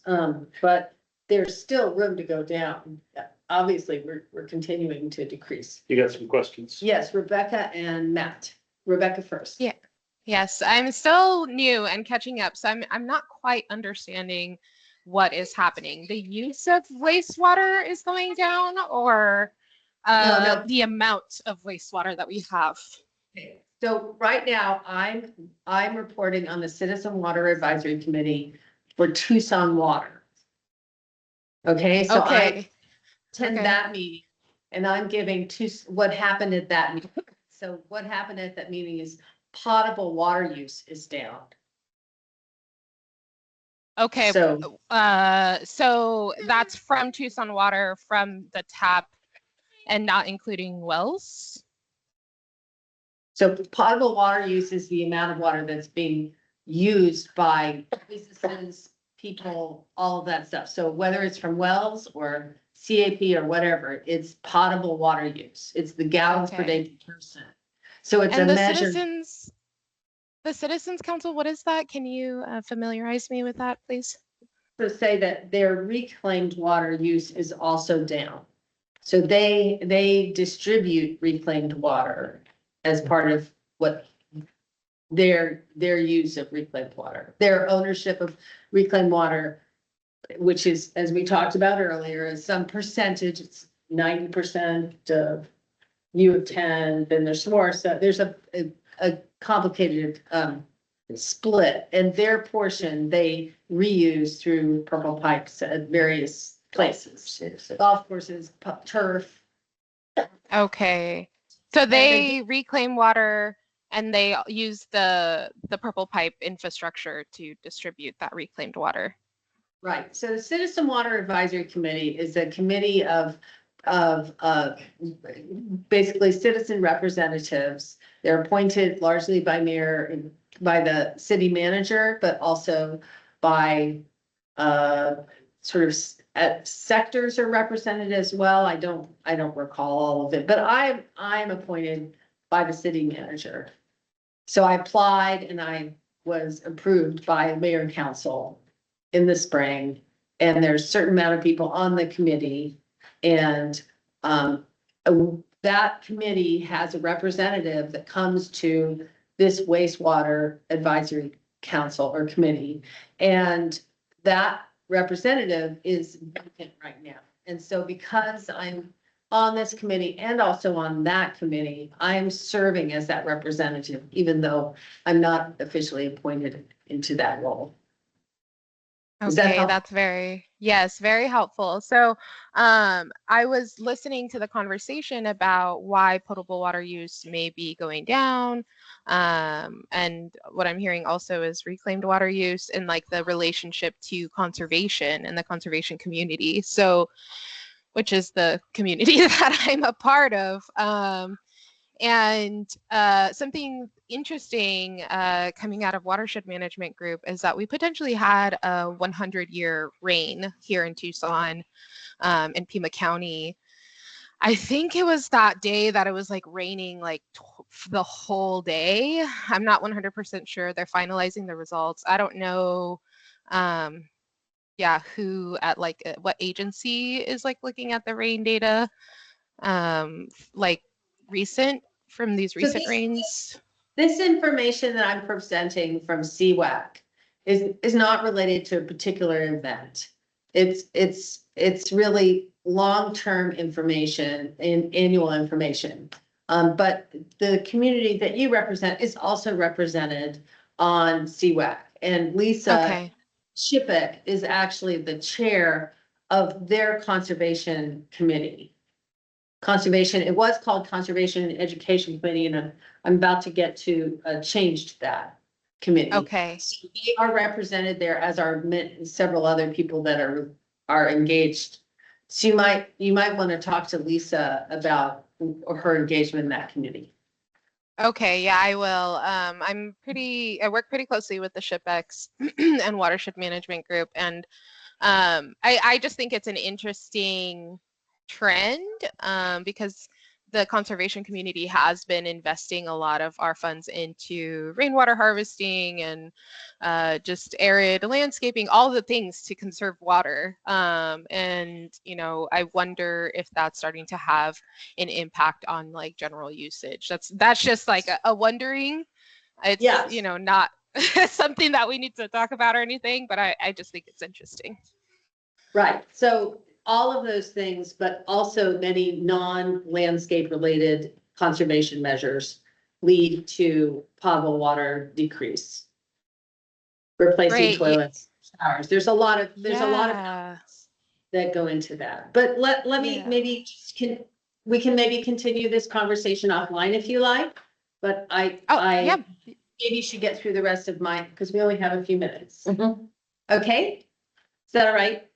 But there's still room to go down. Obviously, we're continuing to decrease. you got some questions? Yes, Rebecca and Matt. Rebecca first. Yeah. Yes, I'm still new and catching up, so I'm not quite understanding what is happening. The use of wastewater is going down, or No. the amount of wastewater that we have. Okay. So right now, I'm reporting on the Citizen Water Advisory Committee for Tucson Water. Okay, so I Okay. attend Okay. that meeting, and I'm giving what happened at that meeting. So what happened at that meeting is potable water use is down. Okay. So So that's from Tucson Water, from the tap, and not including wells. So potable water use is the amount of water that's being used by businesses, people, all of that stuff. So whether it's from wells or CAP or whatever, it's potable water use. It's the gallons per Okay. day per person. So it's a And the measure. Citizens Council, what is that? Can you familiarize me with that, please? To say that their reclaimed water use is also down. So they distribute reclaimed water as part of what their use of reclaimed water, their ownership of reclaimed water, which is, as we talked about earlier, is some percentage, it's 90% of U of 10, then there's more, so there's a complicated split, and their portion they reuse through purple pipes at various places, golf courses, turf. Okay. So they reclaim water and they use the purple pipe infrastructure to distribute that reclaimed water. Right, so the Citizen Water Advisory Committee is a committee of basically citizen representatives. They're appointed largely by mayor and by the city manager, but also by sort of sectors are represented as well. I don't recall all of it, but I'm appointed by the city manager. So I applied and I was approved by mayor and council in the spring. And there's a certain amount of people on the committee, and that committee has a representative that comes to this wastewater advisory council or committee. And that representative is vacant right now. And so because I'm on this committee and also on that committee, I am serving as that representative, even though I'm not officially appointed into that role. Does that Okay, help? that's very helpful. So I was listening to the conversation about why potable water use may be going down. And what I'm hearing also is reclaimed water use and like the relationship to conservation and the conservation community. So, which is the community that I'm a part of. And something interesting coming out of Watershed Management Group is that we potentially had a 100-year rain here in Tucson, in Pima County. I think it was that day that it was like raining like the whole day. I'm not 100% sure. They're finalizing the results. I don't know, who at like what agency is like looking at the rain data, like from these recent rains. This information that I'm presenting from CWAC is not related to a particular event. It's really long-term information and annual information. But the community that you represent is also represented on CWAC, and Lisa Shipek is actually the chair of their conservation committee. It was called Conservation and Education Committee, and I'm about to get to change that committee. Okay. So they are represented there, as are several other people that are engaged. So you might want to talk to Lisa about her engagement in that committee. Okay, yeah, I will. I work pretty closely with the ShipX and Watershed Management Group, and I just think it's an interesting trend, because the conservation community has been investing a lot of our funds into rainwater harvesting and just arid landscaping, all the things to conserve water. And, you know, I wonder if that's starting to have an impact on like general usage. That's just like a wondering. It's, Yes. you know, not something that we need to talk about or anything, but I just think it's interesting. Right, so all of those things, but also many non-landscape related conservation measures lead to potable water decrease. Replacing Right, toilets, showers, there's a lot of Yeah. that go into that. But let me Yeah. maybe, we can maybe continue this conversation offline if you like. But yeah. I maybe should get through the rest of my, because we only have a few minutes. Okay, is that all right?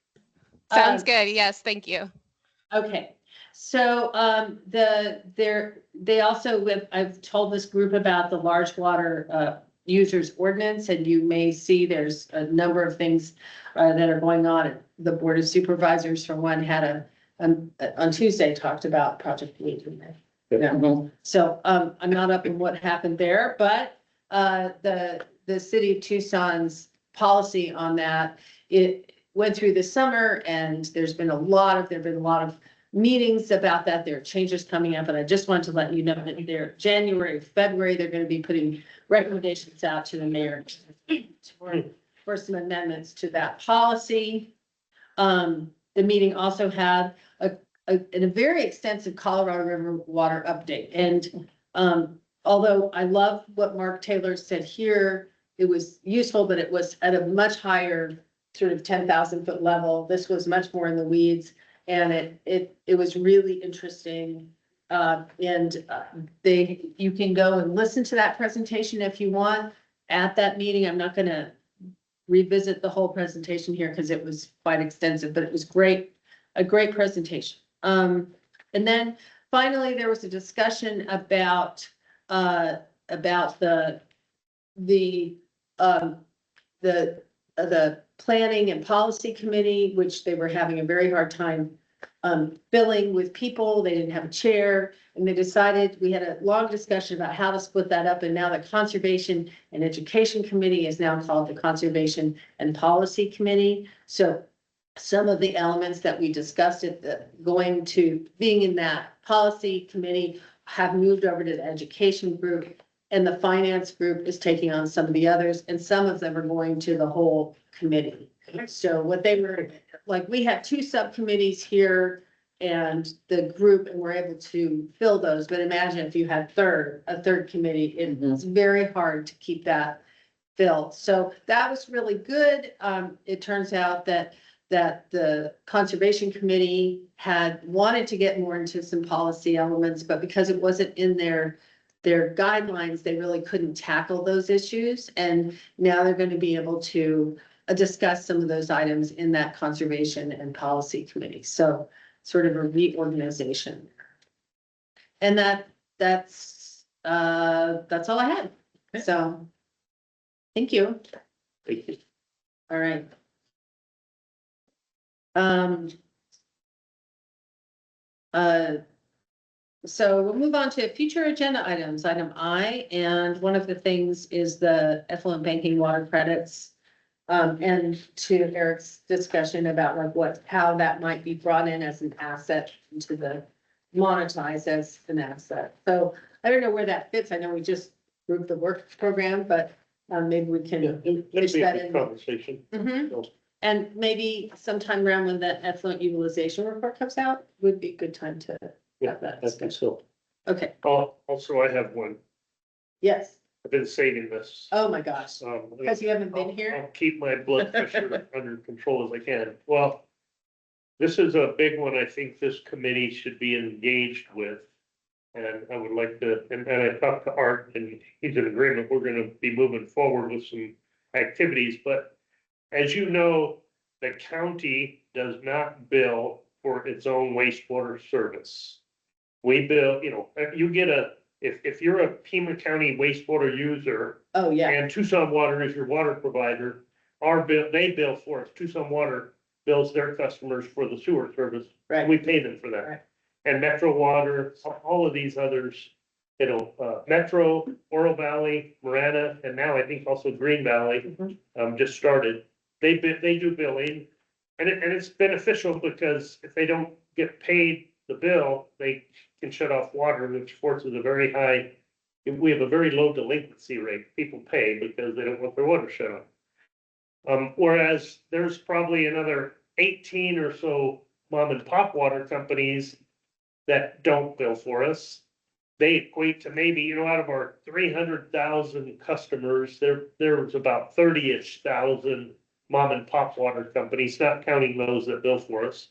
Sounds good. Yes, thank you. Okay, so, they also, I've told this group about the large water, users ordinance, and you may see there's a number of things, that are going on. The Board of Supervisors, for one, had on Tuesday, talked about Project Lead. Yeah. So, I'm not up in what happened there, but, the city of Tucson's policy on that, it went through the summer, and there've been a lot of meetings about that. There are changes coming up, and I just wanted to let you know that they're January, February, they're gonna be putting recommendations out to the mayor for some amendments to that policy. The meeting also had a very extensive Colorado River water update. And, although I love what Mark Taylor said here, it was useful, but it was at a much higher sort of 10,000 foot level. This was much more in the weeds, and it was really interesting. You can go and listen to that presentation if you want at that meeting. I'm not gonna revisit the whole presentation here because it was quite extensive, but it was great, a great presentation. And then finally, there was a discussion about the planning and policy committee, which they were having a very hard time filling with people. They didn't have a chair, and they decided, we had a long discussion about how to split that up, and now the Conservation and Education Committee is now called the Conservation and Policy Committee. So some of the elements that we discussed going to being in that policy committee have moved over to the education group, and the finance group is taking on some of the others, and some of them are going to the whole committee. So what they were, like, we have two subcommittees here and the group, and we're able to fill those. But imagine if you had a third committee, it's very hard to keep that filled. So that was really good. It turns out that the Conservation Committee had wanted to get more into some policy elements, but because it wasn't in their guidelines, they really couldn't tackle those issues. And now they're going to be able to discuss some of those items in that Conservation and Policy Committee. So sort of a reorganization. And that's all I had. So thank you. Thank you. All right. So we'll move on to future agenda items, item I, and one of the things is the effluent banking water credits. And to Eric's discussion about like how that might be brought in as an asset into the monetized as an asset. So I don't know where that fits. I know we just grouped the work program, but maybe we can That'd finish be a that good in. conversation. Mhm. So, And maybe sometime around when that effluent utilization report comes out, would be a good time to Yeah, have that I think discussion. so. Okay, Also, I have one. yes. I've been saving this. Oh, my gosh. Um, Because you haven't been I'll here? keep my blood pressure under control as I can. Well, this is a big one I think this committee should be engaged with. And I would like to, and I talked to Art and he's in agreement, we're gonna be moving forward with some activities, but as you know, the county does not bill for its own wastewater service. We bill, you get if you're a Pima County wastewater user, Oh, yeah. and Tucson Water is your water provider, they bill for us. Tucson Water bills their customers for the sewer service. Right. We pay them for that. Right. and Metro Water, all of these others, you know, Metro, Oro Valley, Marana, and now I think also Green Valley, just started. They do billing, and it's beneficial because if they don't get paid the bill, they can shut off water, which forces a very high, we have a very low delinquency rate. People pay because they don't want their water shut off. Whereas there's probably another 18 or so mom and pop water companies that don't bill for us. They equate to maybe, you know, out of our 300,000 customers, there's about 30-ish thousand mom and pop water companies, not counting those that bill for us.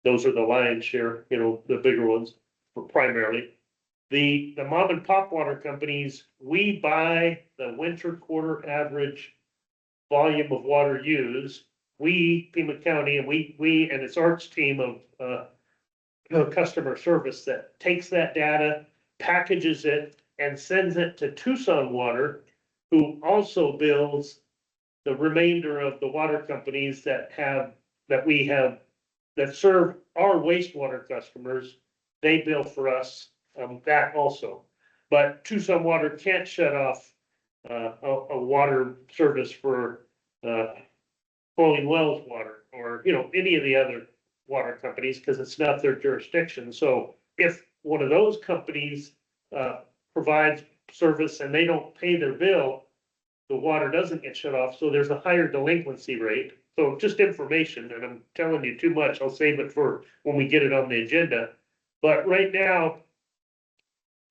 Those are the lion's share, you know, the bigger ones primarily. The mom and pop water companies, we buy the winter quarter average volume of water used. We, Pima County, and and it's Art's team of customer service that takes that data, packages it, and sends it to Tucson Water, who also bills the remainder of the water companies that serve our wastewater customers. They bill for us, that also. But Tucson Water can't shut off a water service for Flowing Wells Water or, you know, any of the other water companies because it's not their jurisdiction. So if one of those companies provides service and they don't pay their bill, the water doesn't get shut off. So there's a higher delinquency rate. So just information, and I'm telling you too much. I'll save it for when we get it on the agenda. But right now,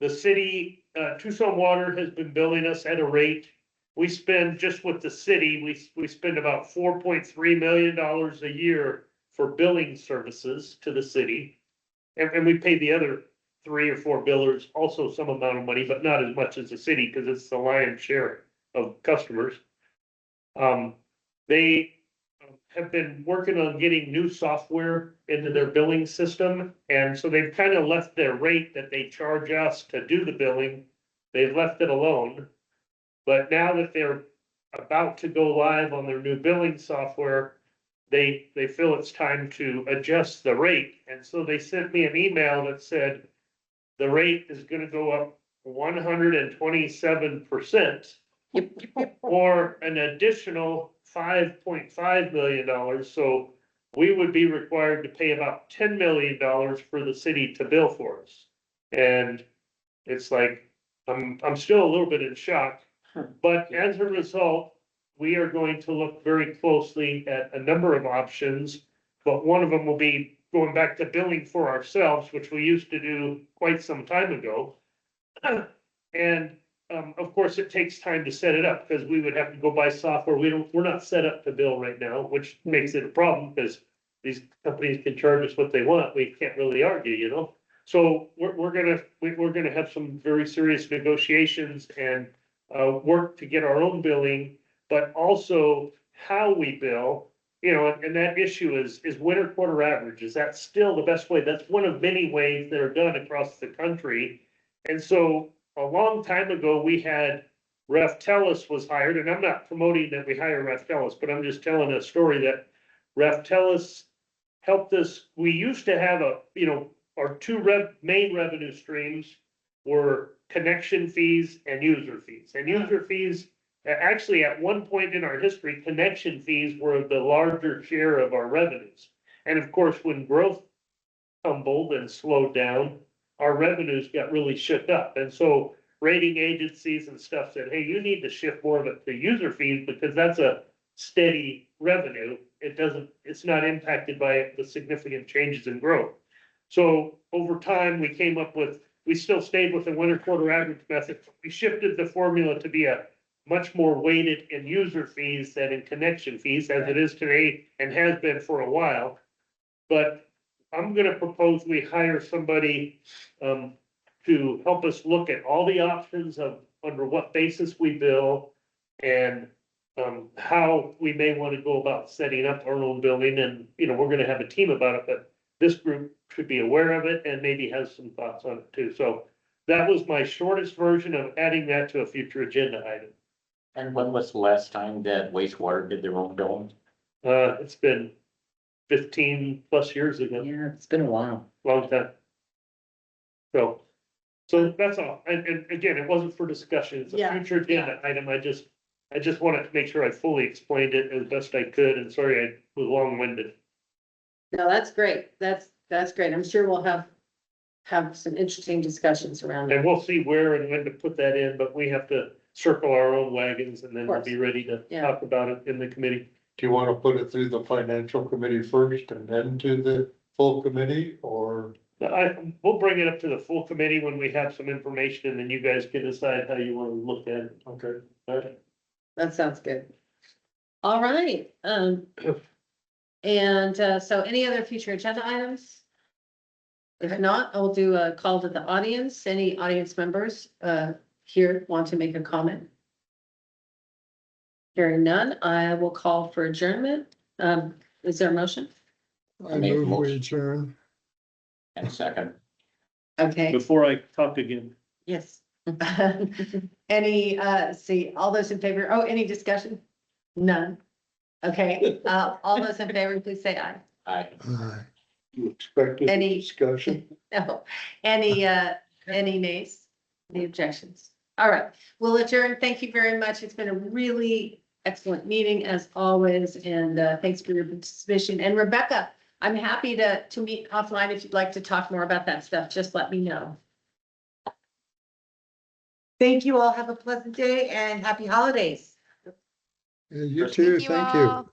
the city, Tucson Water has been billing us at a rate. We spend just with the city, we spend about $4.3 million a year for billing services to the city. And we pay the other 3 or 4 billers also some amount of money, but not as much as the city because it's the lion's share of customers. They have been working on getting new software into their billing system. And so they've kind of left their rate that they charge us to do the billing. They've left it alone. But now that they're about to go live on their new billing software, they feel it's time to adjust the rate. And so they sent me an email that said the rate is going to go up 127% or an additional $5.5 million. So we would be required to pay about $10 million for the city to bill for us. And it's like, I'm still a little bit in shock, but as a result, we are going to look very closely at a number of options, but one of them will be going back to billing for ourselves, which we used to do quite some time ago. And of course, it takes time to set it up because we would have to go buy software. We're not set up to bill right now, which makes it a problem because these companies can charge us what they want. We can't really argue, you know? So we're gonna have some very serious negotiations and work to get our own billing, but also how we bill, you know, and that issue is winter quarter average. Is that still the best way? That's one of many ways that are done across the country. And so a long time ago, we had Ref Tellis was hired, and I'm not promoting that we hire Ref Tellis, but I'm just telling a story that Ref Tellis helped us. We used to have our two main revenue streams were connection fees and user fees. And user fees, actually at one point in our history, connection fees were the larger share of our revenues. And of course, when growth tumbled and slowed down, our revenues got really shook up. And so rating agencies and stuff said, hey, you need to shift more of it to user fees because that's a steady revenue. It's not impacted by the significant changes in growth. So over time, we still stayed with the winter quarter average method. We shifted the formula to be a much more weighted in user fees than in connection fees, as it is today and has been for a while. But I'm going to propose we hire somebody to help us look at all the options of under what basis we bill and how we may want to go about setting up our own billing. And, you know, we're going to have a team about it, but this group should be aware of it and maybe has some thoughts on it too. So that was my shortest version of adding that to a future agenda item. And when was the last time that wastewater did their own billing? It's been 15 plus years ago. Yeah, it's been a while. Long time. So that's all. And again, it wasn't for discussion. It's a Yeah. future agenda item. I just wanted to make sure I fully explained it as best I could, and sorry I was long-winded. No, that's great. That's great. I'm sure we'll have some interesting discussions around And that. we'll see where and when to put that in, but we have to circle our own wagons and then we'll be ready to Yeah. talk about it in the committee. Do you want to put it through the financial committee first and then to the full committee, or? We'll bring it up to the full committee when we have some information and then you guys can decide how you want to look at it. Okay. All right. That sounds good. All right, so any other future agenda items? If not, I'll do a call to the audience. Any audience members, here want to make a comment? Hearing none, I will call for adjournment. Is there a motion? I make a move we motion. adjourn. And second, Okay, Before I talk again, yes. Any, see, all those in favor, any discussion? None. Okay, all those in favor, please say aye. I. Aye. You expected Any- discussion? No, any nays, any objections? All right, we'll adjourn. Thank you very much. It's been a really excellent meeting as always, and thanks for your participation. And Rebecca, I'm happy to meet offline if you'd like to talk more about that stuff. Just let me know. Thank you all. Have a pleasant day and happy holidays. You too, you thank all. you.